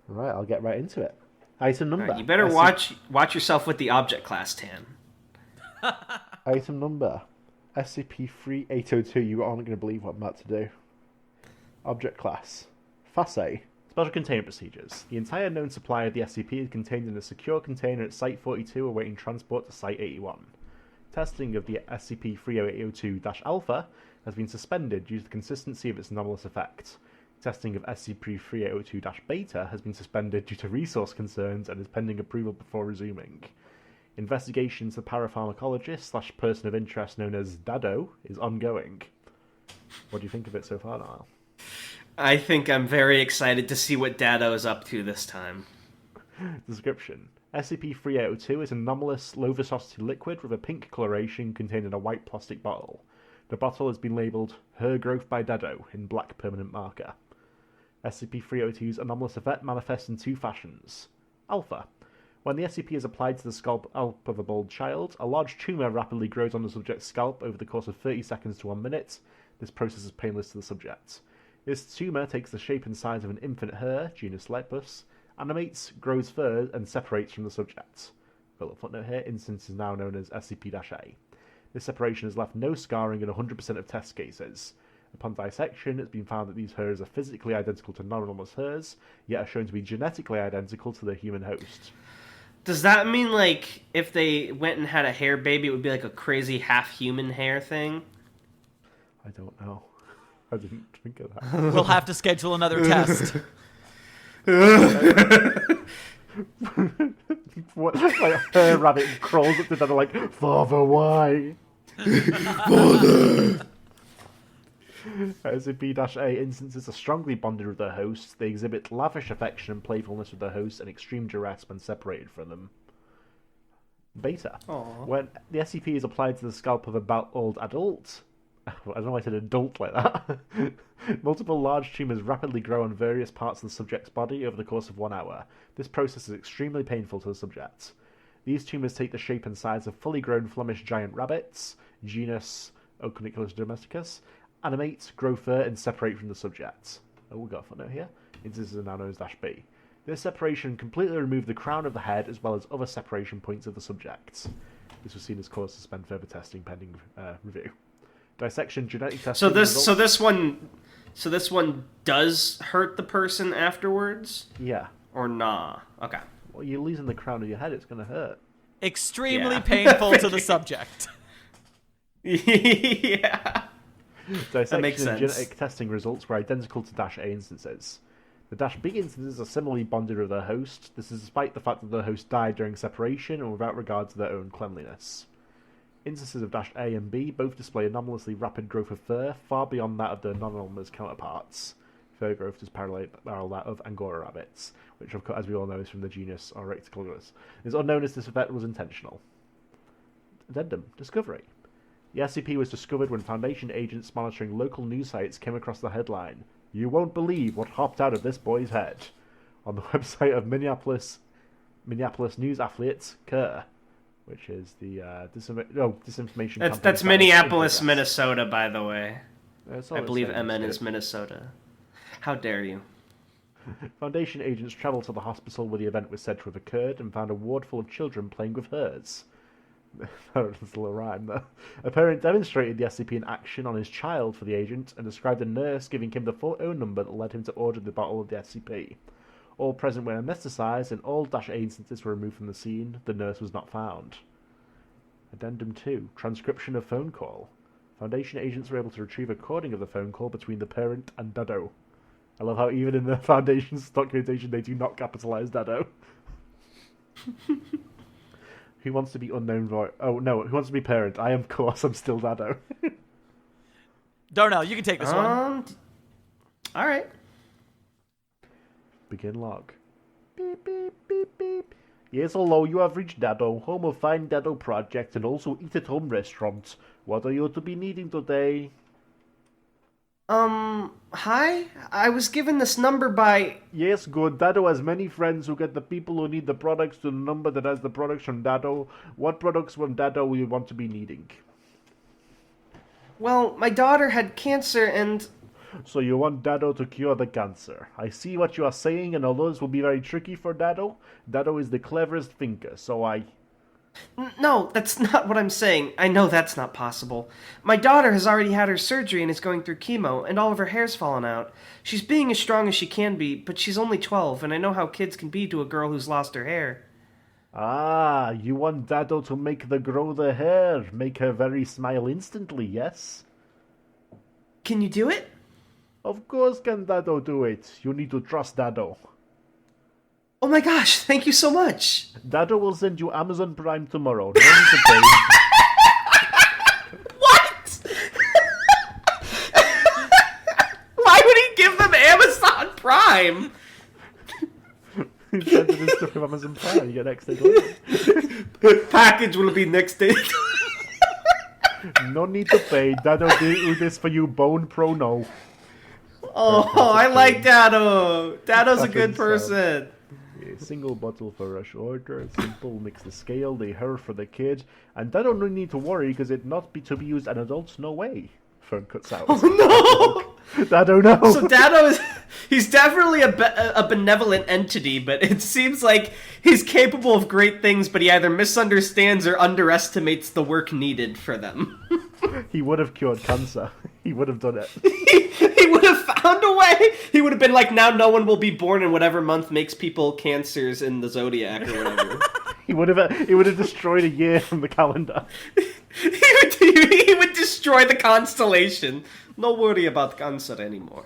Speaker 1: Right, I'll get right into it. Item number.
Speaker 2: Right, you better watch yourself with the object class, Tan.
Speaker 1: Item number. SCP-3802. You aren't going to believe what I'm about to do. Object class. FASE. Special Containment Procedures. The entire known supply of the SCP is contained in a secure container at Site-42 awaiting transport to Site-81. Testing of the SCP-3802-Alpha has been suspended due to the consistency of its anomalous effect. Testing of SCP-3802-Beta has been suspended due to resource concerns and is pending approval before resuming. Investigation into the parapharmacologist/person of interest known as Dado is ongoing. What do you think of it so far, Niall?
Speaker 2: I think I'm very excited to see what Dado is up to this time.
Speaker 1: Description. SCP-3802 is an anomalous, low-viscosity liquid with a pink coloration contained in a white plastic bottle. The bottle has been labelled Her Growth by Dado in black permanent marker. SCP-3802's anomalous effect manifests in two fashions. Alpha. When the SCP is applied to the scalp of a bald child, a large tumour rapidly grows on the subject's scalp over the course of 30 seconds to 1 minute. This process is painless to the subject. This tumour takes the shape and size of an infant hare, genus Lepus, animates, grows fur, and separates from the subject. Got a little footnote here, instance is now known as SCP-A. This separation has left no scarring in 100% of test cases. Upon dissection, it's been found that these hairs are physically identical to non-anomalous hairs, yet are shown to be genetically identical to the human host.
Speaker 2: Does that mean, like, if they went and had a hair baby, it would be like a crazy half-human hair thing?
Speaker 1: I don't know. I didn't think of that.
Speaker 3: We'll have to schedule another test.
Speaker 1: What? Like a rabbit crawls up to them like, Father, why? Father! SCP-A instances are strongly bonded with their hosts. They exhibit lavish affection and playfulness with their hosts and extreme duress when separated from them. Beta.
Speaker 2: Aww.
Speaker 1: When the SCP is applied to the scalp of a bald adult... I don't know why I said adult like that. Multiple large tumours rapidly grow on various parts of the subject's body over the course of 1 hour. This process is extremely painful to the subject. These tumours take the shape and size of fully grown Flemish giant rabbits, genus Ocuniculus domesticus, animate, grow fur, and separate from the subject. Oh, we've got a footnote here. This is now known as -B. This separation completely removed the crown of the head as well as other separation points of the subject. This was seen as cause to suspend further testing pending review. Dissection, genetic testing.
Speaker 2: So this one does hurt the person afterwards?
Speaker 1: Yeah.
Speaker 2: Or nah? Okay.
Speaker 1: Well, you're losing the crown of your head. It's going to hurt.
Speaker 3: Extremely painful to the subject.
Speaker 2: Yeah.
Speaker 1: Dissection
Speaker 2: makes
Speaker 1: and
Speaker 2: sense.
Speaker 1: genetic testing results were identical to -A instances. The -B instances are similarly bonded with their host. This is despite the fact that the host died during separation and without regard to their own cleanliness. Instances of -A and B both display anomalously rapid growth of fur, far beyond that of their non-anomalous counterparts. Fur growth is parallel that of Angora rabbits, which, of course, as we all know, is from the genus Oryctolagus. It is unknown if this effect was intentional. Addendum. Discovery. The SCP was discovered when Foundation agents monitoring local news sites came across the headline, "You won't believe what hopped out of this boy's head," on the website of Minneapolis news affiliate Kerr, which is the disinformation campaign.
Speaker 2: That's Minneapolis, Minnesota, by the way. I believe
Speaker 1: MN
Speaker 2: MN is Minnesota. How dare you?
Speaker 1: Foundation agents travelled to the hospital where the event was said to have occurred and found a ward full of children playing with hers. That's a little rhyme there. A parent demonstrated the SCP in action on his child for the agent and described a nurse giving him the phone number that led him to order the bottle of the SCP. All present were anesthetized and all -A instances were removed from the scene. The nurse was not found. Addendum 2. Transcription of phone call. Foundation agents were able to retrieve a recording of the phone call between the parent and Dado. I love how even in the Foundation's documentation they do not capitalize Dado. Who wants to be unknown voice? Oh no, who wants to be parent? I am, of course, I'm still Dado.
Speaker 3: Darnell, you can take this one.
Speaker 2: All right.
Speaker 1: Begin log. Beep, beep, beep, beep. Yes, hello, you have reached Dado, home of Fine Dado Project and also Eat at Home Restaurant. What are you to be needing today?
Speaker 2: Hi? I was given this number by...
Speaker 1: Yes, good. Dado has many friends who get the people who need the products to the number that has the products from Dado. What products from Dado will you want to be needing?
Speaker 2: Well, my daughter had cancer and...
Speaker 1: So you want Dado to cure the cancer. I see what you are saying, and although this will be very tricky for Dado, Dado is the cleverest thinker, so
Speaker 2: No, that's not what I'm saying. I know that's not possible. My daughter has already had her surgery and is going through chemo, and all of her hair's fallen out. She's being as strong as she can be, but she's only 12, and I know how kids can be to a girl who's lost her hair.
Speaker 1: Ah, you want Dado to make the grow the hair, make her very smile instantly, yes?
Speaker 2: Can you do it?
Speaker 1: Of course can Dado do it. You need to trust Dado.
Speaker 2: Oh my gosh, thank you so much!
Speaker 1: Dado will send you Amazon Prime tomorrow. No need to pay.
Speaker 2: What?! Why would he give them Amazon Prime?
Speaker 1: He sent it stuff from Amazon Prime. You get next day delivery.
Speaker 2: Package will be next day.
Speaker 1: No need to pay. Dado do this for you, bone pro no.
Speaker 2: Oh, I like Dado. Dado's a good
Speaker 1: Happens, so.
Speaker 2: person.
Speaker 1: A single bottle for rush order. Simple. Mix the scale. The hair for the kid. And Dado no need to worry because it not be to be used an adult. No way. Fern cuts out.
Speaker 2: Oh no!
Speaker 1: Dado no.
Speaker 2: So Dado he's definitely a benevolent entity, but it seems like he's capable of great things, but he either misunderstands or underestimates the work needed for them.
Speaker 1: He would have cured cancer. He would have done it.
Speaker 2: He would have found a way. He would have been like, now no one will be born in whatever month makes people cancers in the zodiac or whatever.
Speaker 1: He would have destroyed a year from the calendar.
Speaker 2: He would destroy the constellation. No worry about cancer anymore.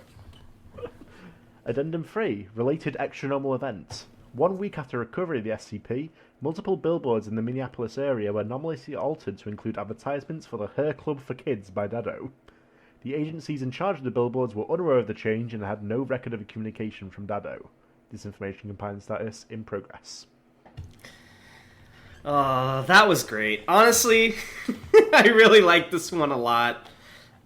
Speaker 1: Addendum 3. Related extranormal events. 1 week after recovery of the SCP, multiple billboards in the Minneapolis area were anomalously altered to include advertisements for the Hair Club for Kids by Dado. The agencies in charge of the billboards were unaware of the change and had no record of communication from Dado. Disinformation compiling status in progress.
Speaker 2: That was great. Honestly, I really like this one a lot.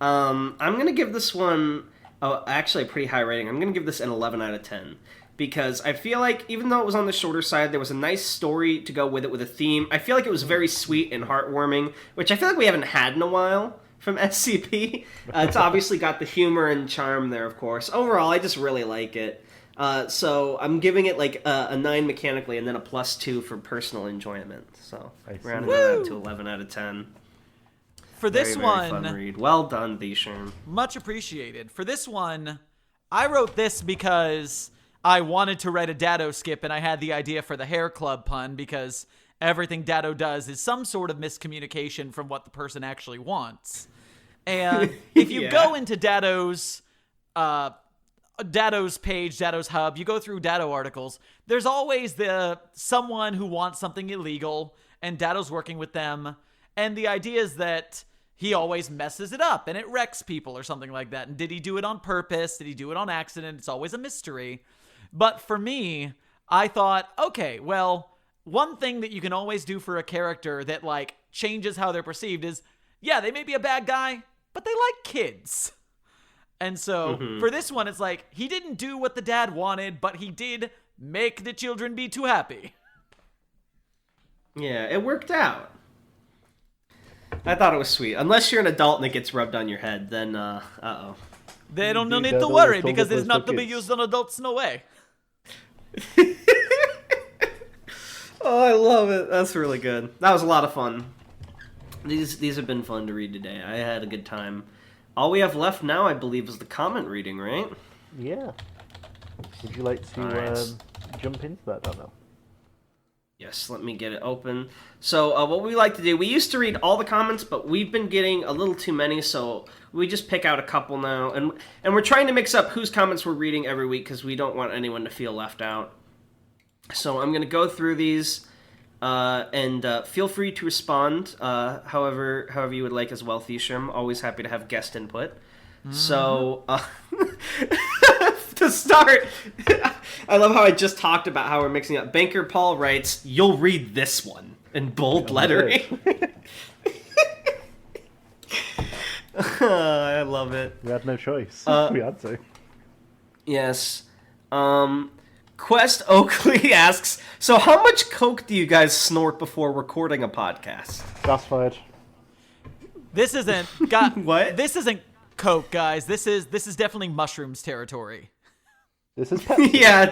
Speaker 2: I'm going to give this one, actually a pretty high rating. I'm going to give this an 11 out of 10. Because I feel like, even though it was on the shorter side, there was a nice story to go with it, with a theme. I feel like it was very sweet and heartwarming, which I feel like we haven't had in a while from SCP. It's obviously got the humor and charm there, of course. Overall, I just really like it. So I'm giving it like a 9 mechanically and then a +2 for personal enjoyment. So rounding that out to 11 out of 10.
Speaker 3: For this
Speaker 2: Very
Speaker 3: one,
Speaker 2: fun read. Well done, TheeSherm.
Speaker 3: much appreciated. For this one, I wrote this because I wanted to write a Dado skip, and I had the idea for the hair club pun because everything Dado does is some sort of miscommunication from what the person actually wants. And if you go into Dado's page, Dado's hub, you go through Dado articles, there's always someone who wants something illegal, and Dado's working with them, and the idea is that he always messes it up, and it wrecks people or something like that. And did he do it on purpose? Did he do it on accident? It's always a mystery. But for me, I thought, okay, well, one thing that you can always do for a character that, like, changes how they're perceived is, yeah, they may be a bad guy, but they like kids. And so for this one, it's like, he didn't do what the dad wanted, but he did make the children be too happy.
Speaker 2: Yeah, it worked out. I thought it was sweet. Unless you're an adult and it gets rubbed on your head, then, uh-oh.
Speaker 3: They don't need to worry because it is not to be used on adults, no way.
Speaker 2: Oh, I love it. That's really good. That was a lot of fun. These have been fun to read today. I had a good time. All we have left now, I believe, is the comment reading, right?
Speaker 1: Yeah. Would you like to jump into that, Darnell?
Speaker 2: Yes, let me get it open. So what we like to do, we used to read all the comments, but we've been getting a little too many, so we just pick out a couple now. And we're trying to mix up whose comments we're reading every week because we don't want anyone to feel left out. So I'm going to go through these, and feel free to respond however you would like as well, TheeSherm. Always happy to have guest input. So, to start, I love how I just talked about how we're mixing up. Banker Paul writes, "You'll read this one," in bold lettering. I love it.
Speaker 1: We had no choice. We had to.
Speaker 2: Yes. Quest Oakley asks, so how much coke do you guys snort before recording a podcast?
Speaker 1: That's fired.
Speaker 3: This isn't
Speaker 2: What?
Speaker 3: This isn't coke, guys. This is definitely mushrooms territory.
Speaker 1: This is Pepsi.
Speaker 2: Yeah,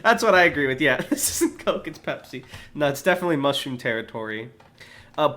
Speaker 2: that's what I agree with. Yeah, this isn't coke, it's Pepsi. No, it's definitely mushroom territory.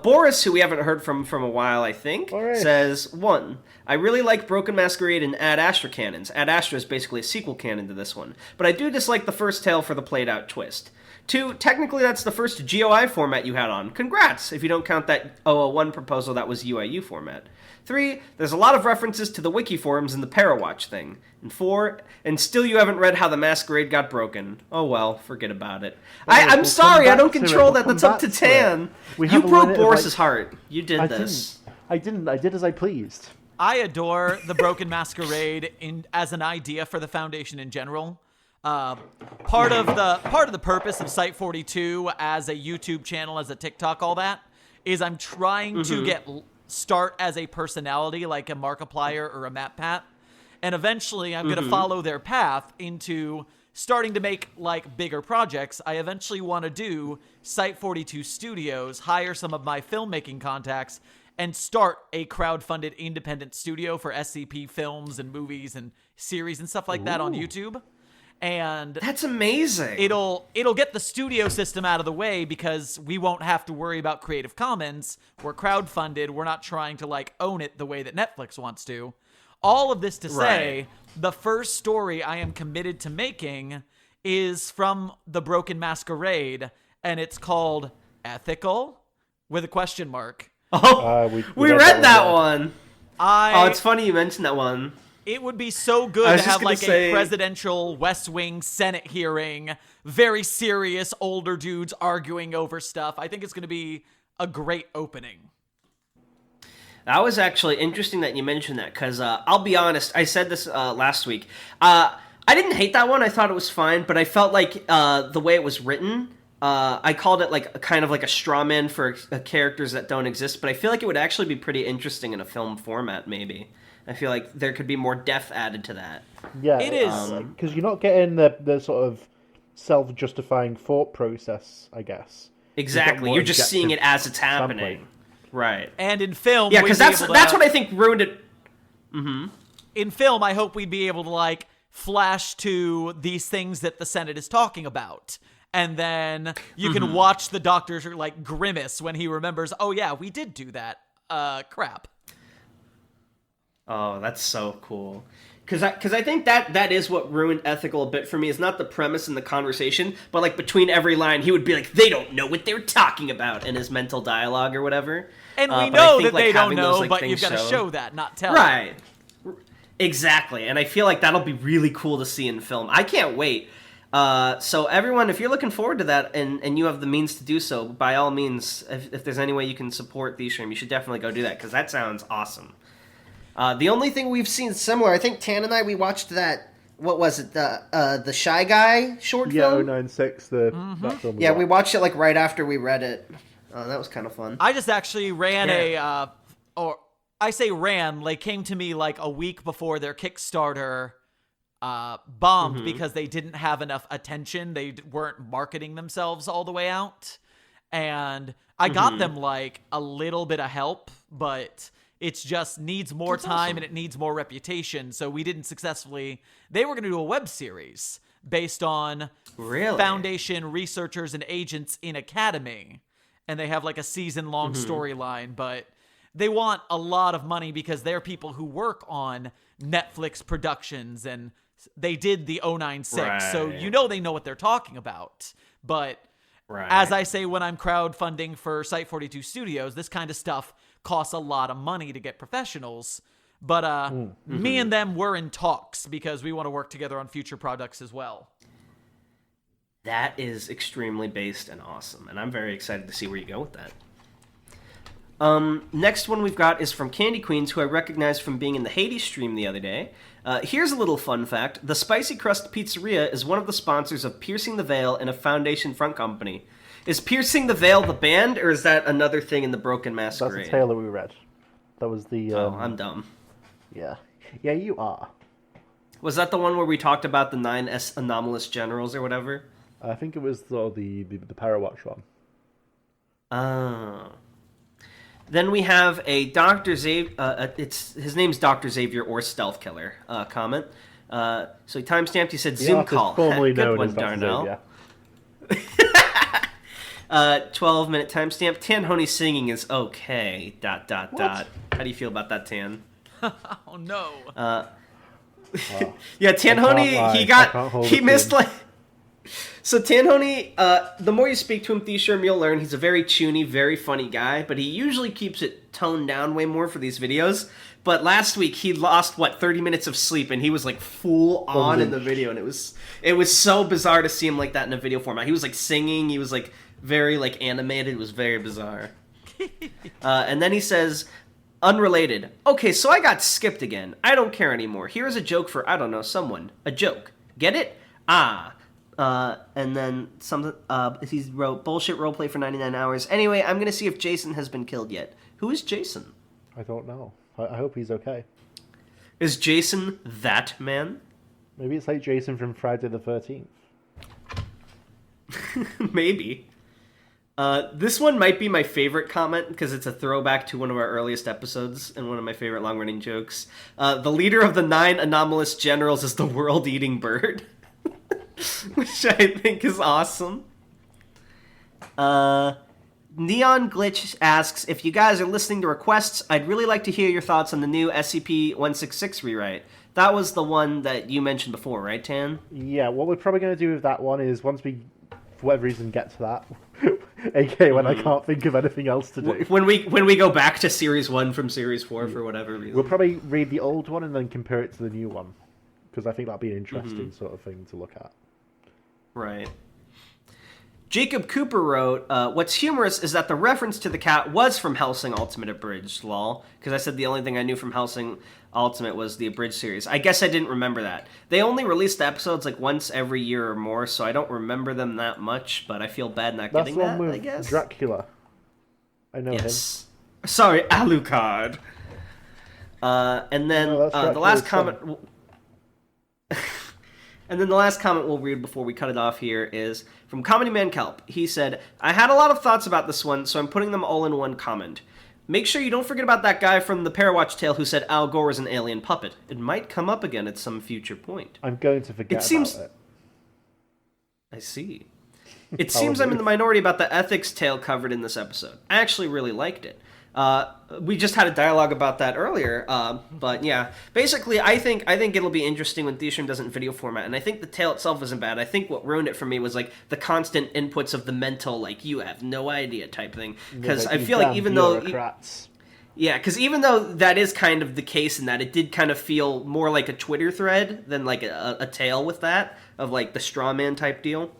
Speaker 2: Boris, who we haven't heard from a while, I think, says, 1. I really like Broken Masquerade and Ad Astra canons. Ad Astra is basically a sequel canon to this one. But I do dislike the first tale for the played-out twist. 2, technically that's the first GOI format you had on. Congrats, if you don't count that 001 proposal that was UIU format. 3, there's a lot of references to the wiki forums and the Parawatch thing. And 4, and still you haven't read how the Masquerade got broken. Oh well, forget about it. I'm sorry, I don't control that. That's up to Tan. You broke Boris's heart. You did this.
Speaker 1: I didn't. I did as I pleased.
Speaker 3: I adore the Broken Masquerade as an idea for the Foundation in general. Part of the purpose of Site 42 as a YouTube channel, as a TikTok, all that, is I'm trying to start as a personality like a Markiplier or a MatPat, and eventually I'm going to follow their path into starting to make like bigger projects. I eventually want to do Site 42 Studios, hire some of my filmmaking contacts, and start a crowdfunded independent studio for SCP films and movies and series and stuff like that on YouTube. And
Speaker 2: that's amazing.
Speaker 3: It'll get the studio system out of the way because we won't have to worry about Creative Commons. We're crowdfunded. We're not trying to like own it the way that Netflix wants to. All of this to say, the first story I am committed to making is from the Broken Masquerade, and it's called Ethical with a question mark.
Speaker 2: Oh, we read that one. Oh, it's funny you mentioned that one.
Speaker 3: It would be so good to have like a presidential West Wing Senate hearing, very serious older dudes arguing over stuff. I think it's going to be a great opening.
Speaker 2: That was actually interesting that you mentioned that, because I'll be honest, I said this last week. I didn't hate that one. I thought it was fine, but I felt like the way it was written, I called it like kind of like a straw man for characters that don't exist, but I feel like it would actually be pretty interesting in a film format, maybe. I feel like there could be more depth added to that.
Speaker 1: Yeah,
Speaker 3: it is.
Speaker 1: Because you're not getting the sort of self-justifying thought process, I guess.
Speaker 2: Exactly. You're just seeing it as it's happening.
Speaker 1: Sampling.
Speaker 2: Right.
Speaker 3: And in film,
Speaker 2: yeah, because that's what I think ruined it.
Speaker 3: In film, I hope we'd be able to like flash to these things that the Senate is talking about, and then you can watch the doctor like grimace when he remembers. Oh yeah, we did do that. Crap.
Speaker 2: Oh, that's so cool. Because I think that is what ruined Ethical a bit for me, is not the premise and the conversation, but like between every line, he would be like, they don't know what they're talking about in his mental dialogue or whatever.
Speaker 3: And we know that they don't know, but you've got to show that, not tell.
Speaker 2: Right. Exactly. And I feel like that'll be really cool to see in film. I can't wait. So everyone, if you're looking forward to that and you have the means to do so, by all means, if there's any way you can support TheeSherm, you should definitely go do that, because that sounds awesome. The only thing we've seen similar, I think Tan and I, we watched that, what was it, the Shy Guy short film?
Speaker 1: Yeah, 096, that film.
Speaker 2: Yeah, we watched it like right after we read it. That was kind of fun.
Speaker 3: I just actually ran they came to me like a week before their Kickstarter bombed because they didn't have enough attention. They weren't marketing themselves all the way out. And I got them like a little bit of help, but it's just needs more time and it needs more reputation. So we didn't successfully. They were going to do a web series based on Foundation researchers and agents in Academy. And they have like a season-long storyline, but they want a lot of money because they're people who work on Netflix productions, and they did the 096. Right. So you know they know what they're talking about. But as I say when I'm crowdfunding for Site 42 Studios, this kind of stuff costs a lot of money to get professionals. But me and them were in talks because we want to work together on future products as well.
Speaker 2: That is extremely based and awesome, and I'm very excited to see where you go with that. Next one we've got is from Candy Queens, who I recognized from being in the Hades stream the other day. Here's a little fun fact. The Spicy Crust Pizzeria is one of the sponsors of Piercing the Veil and a Foundation front company. Is Piercing the Veil the band, or is that another thing in the Broken Masquerade?
Speaker 1: That's a tale that we read. That was the.
Speaker 2: Oh, I'm dumb.
Speaker 1: Yeah. Yeah, you are.
Speaker 2: Was that the one where we talked about the 9 anomalous generals or whatever?
Speaker 1: I think it was the Parawatch one.
Speaker 2: Oh. Then we have a Dr. Xavier, his name's Dr. Xavier or Stealth Killer, comment. So he timestamped, he said, Zoom call.
Speaker 1: Formerly
Speaker 2: Good
Speaker 1: known
Speaker 2: one,
Speaker 1: as Dr.
Speaker 2: Darnell.
Speaker 1: Xavier.
Speaker 2: 12-minute timestamp. Tanhony singing is okay, ... How do you feel about that, Tan?
Speaker 3: Oh, no.
Speaker 2: Yeah, Tanhony, he missed, like... So Tanhony, the more you speak to him, TheeSherm, you'll learn he's a very chuny, very funny guy, but he usually keeps it toned down way more for these videos. But last week he lost 30 minutes of sleep, and he was like full on in the video, and it was so bizarre to see him like that in a video format. He was like singing, he was like very like animated. It was very bizarre. And then he says, unrelated. Okay, so I got skipped again. I don't care anymore. Here's a joke for I don't know someone. A joke. Get it? Ah. And then he wrote bullshit roleplay for 99 hours. Anyway, I'm gonna see if Jason has been killed yet. Who is Jason?
Speaker 1: I don't know. I hope he's okay.
Speaker 2: Is Jason that man?
Speaker 1: Maybe it's like Jason from Friday the 13th.
Speaker 2: Maybe. This one might be my favorite comment because it's a throwback to one of our earliest episodes and one of my favorite long-running jokes. The leader of the 9 anomalous generals is the world-eating bird. Which I think is awesome. Neon Glitch asks, if you guys are listening to requests, I'd really like to hear your thoughts on the new SCP-166 rewrite. That was the one that you mentioned before, right, Tan?
Speaker 1: Yeah, what we're probably going to do with that one is once we, for whatever reason, get to that, aka when I can't think of anything else to do.
Speaker 2: When we go back to Series 1 from Series 4 for whatever reason.
Speaker 1: We'll probably read the old one and then compare it to the new one, because I think that'd be an interesting sort of thing to look at.
Speaker 2: Right. Jacob Cooper wrote, what's humorous is that the reference to the cat was from Hellsing Ultimate Abridged, lol. Because I said the only thing I knew from Hellsing Ultimate was the Abridged series. I guess I didn't remember that. They only released the episodes like once every year or more, so I don't remember them that much, but I feel bad not getting that, I guess.
Speaker 1: That's the one with Dracula. I know him.
Speaker 2: Sorry, Alucard. And then the last comment... And then the last comment we'll read before we cut it off here is from Comedy Man Kelp. He said, I had a lot of thoughts about this one, so I'm putting them all in one comment. Make sure you don't forget about that guy from the Parawatch tale who said Al Gore is an alien puppet. It might come up again at some future point.
Speaker 1: I'm going to forget about it.
Speaker 2: I see. It seems I'm in the minority about the ethics tale covered in this episode. I actually really liked it. We just had a dialogue about that earlier, but yeah. Basically, I think it'll be interesting when TheeSherm doesn't video format, and I think the tale itself isn't bad. I think what ruined it for me was like the constant inputs of the mental, like you have no idea type thing. Because I feel like even though that is kind of the case in that it did kind of feel more like a Twitter thread than like a tale with that of like the straw man type deal.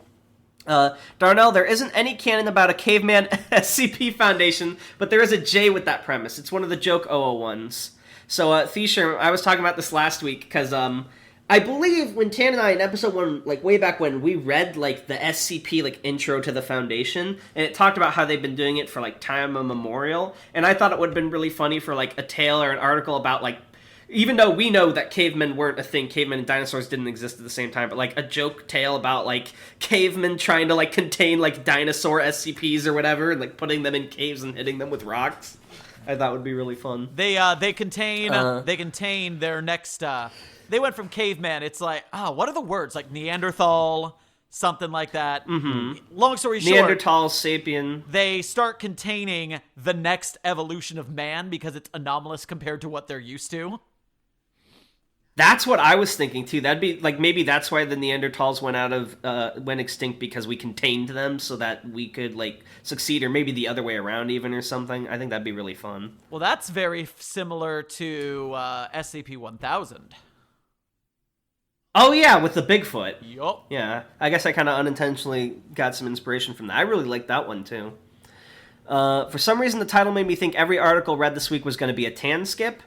Speaker 2: Darnell, there isn't any canon about a caveman SCP Foundation, but there is a J with that premise. It's one of the joke 001s. So, TheeSherm, I was talking about this last week, because, I believe when Tan and I, in episode 1, like, way back when, we read, like, the SCP, like, intro to the Foundation, and it talked about how they've been doing it for, like, time immemorial, and I thought it would have been really funny for, like, a tale or an article about, like, even though we know that cavemen weren't a thing, cavemen and dinosaurs didn't exist at the same time, but, like, a joke tale about, like, cavemen trying to, like, contain, like, dinosaur SCPs or whatever, and, like, putting them in caves and hitting them with rocks, I thought would be really fun.
Speaker 3: They contain their next, they went from caveman, it's like, what are the words? Like Neanderthal, something like that.
Speaker 2: Mm-hmm.
Speaker 3: Long story short.
Speaker 2: Neanderthal, sapien.
Speaker 3: They start containing the next evolution of man because it's anomalous compared to what they're used to.
Speaker 2: That's what I was thinking too. That'd be like maybe that's why the Neanderthals went extinct because we contained them so that we could like succeed, or maybe the other way around even or something. I think that'd be really fun.
Speaker 3: Well, that's very similar to SCP-1000.
Speaker 2: Oh yeah, with the Bigfoot.
Speaker 3: Yup.
Speaker 2: Yeah, I guess I kind of unintentionally got some inspiration from that. I really liked that one too. For some reason, the title made me think every article read this week was going to be a Tan skip.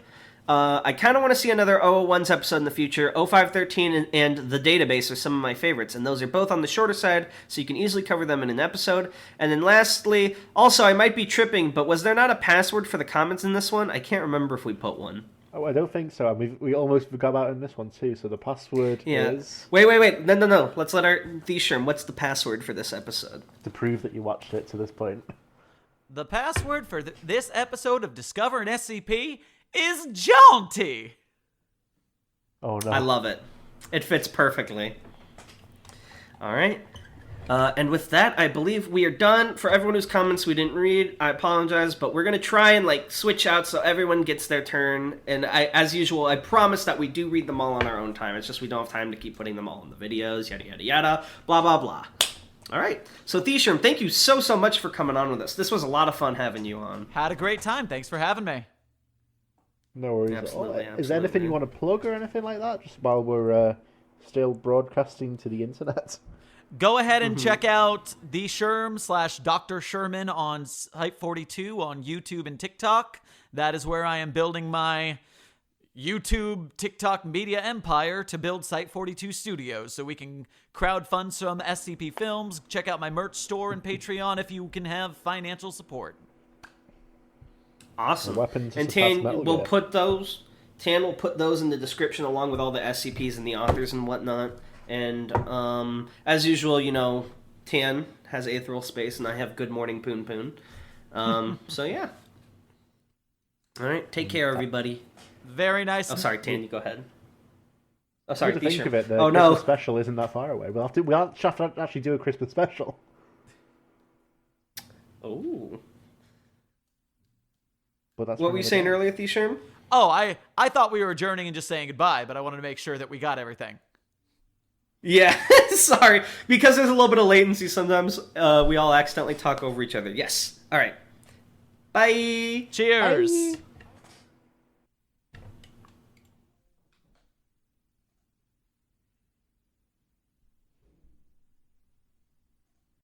Speaker 2: I kind of want to see another 001's episode in the future. 0513 and The Database are some of my favorites, and those are both on the shorter side, so you can easily cover them in an episode. And then lastly, also, I might be tripping, but was there not a password for the comments in this one? I can't remember if we put one.
Speaker 1: Oh, I don't think so. We almost forgot about it in this one too. So the password is...
Speaker 2: Wait. No. Let's let our TheeSherm. What's the password for this episode?
Speaker 1: To prove that you watched it to this point.
Speaker 3: The password for this episode of Discover an SCP is jaunty.
Speaker 1: Oh no!
Speaker 2: I love it. It fits perfectly. All right. And with that, I believe we are done. For everyone whose comments we didn't read, I apologize, but we're gonna try and switch out so everyone gets their turn. And as usual, I promise that we do read them all on our own time. It's just we don't have time to keep putting them all in the videos. Yada yada yada. Blah blah blah. All right. So TheeSherm, thank you so much for coming on with us. This was a lot of fun having you on.
Speaker 3: Had a great time. Thanks for having me.
Speaker 1: No worries.
Speaker 2: Absolutely.
Speaker 1: Is there anything you want to plug or anything like that? Just while we're still broadcasting to the internet.
Speaker 3: Go ahead and check out TheeSherm / Dr. Sherman on Site42 on YouTube and TikTok. That is where I am building my YouTube, TikTok media empire to build Site42 Studios, so we can crowdfund some SCP films. Check out my merch store and Patreon if you can have financial support.
Speaker 2: Awesome. And Tan will put those. Tan will put those in the description along with all the SCPs and the authors and whatnot. And as usual, Tan has Aetheral Space and I have Good Morning Poon Poon. So yeah. All right. Take care, everybody.
Speaker 3: Very nice.
Speaker 2: Oh, sorry, Tan. You go ahead. Oh, sorry.
Speaker 1: To think of it, the
Speaker 2: Christmas
Speaker 1: no. special isn't that far away. We'll have to actually do a Christmas special.
Speaker 2: Oh.
Speaker 1: But that's
Speaker 2: what were you saying earlier, TheeSherm?
Speaker 3: Oh, I thought we were adjourning and just saying goodbye, but I wanted to make sure that we got everything.
Speaker 2: Yeah, sorry. Because there's a little bit of latency sometimes, we all accidentally talk over each other. Yes. All right. Bye.
Speaker 3: Cheers.
Speaker 1: Bye.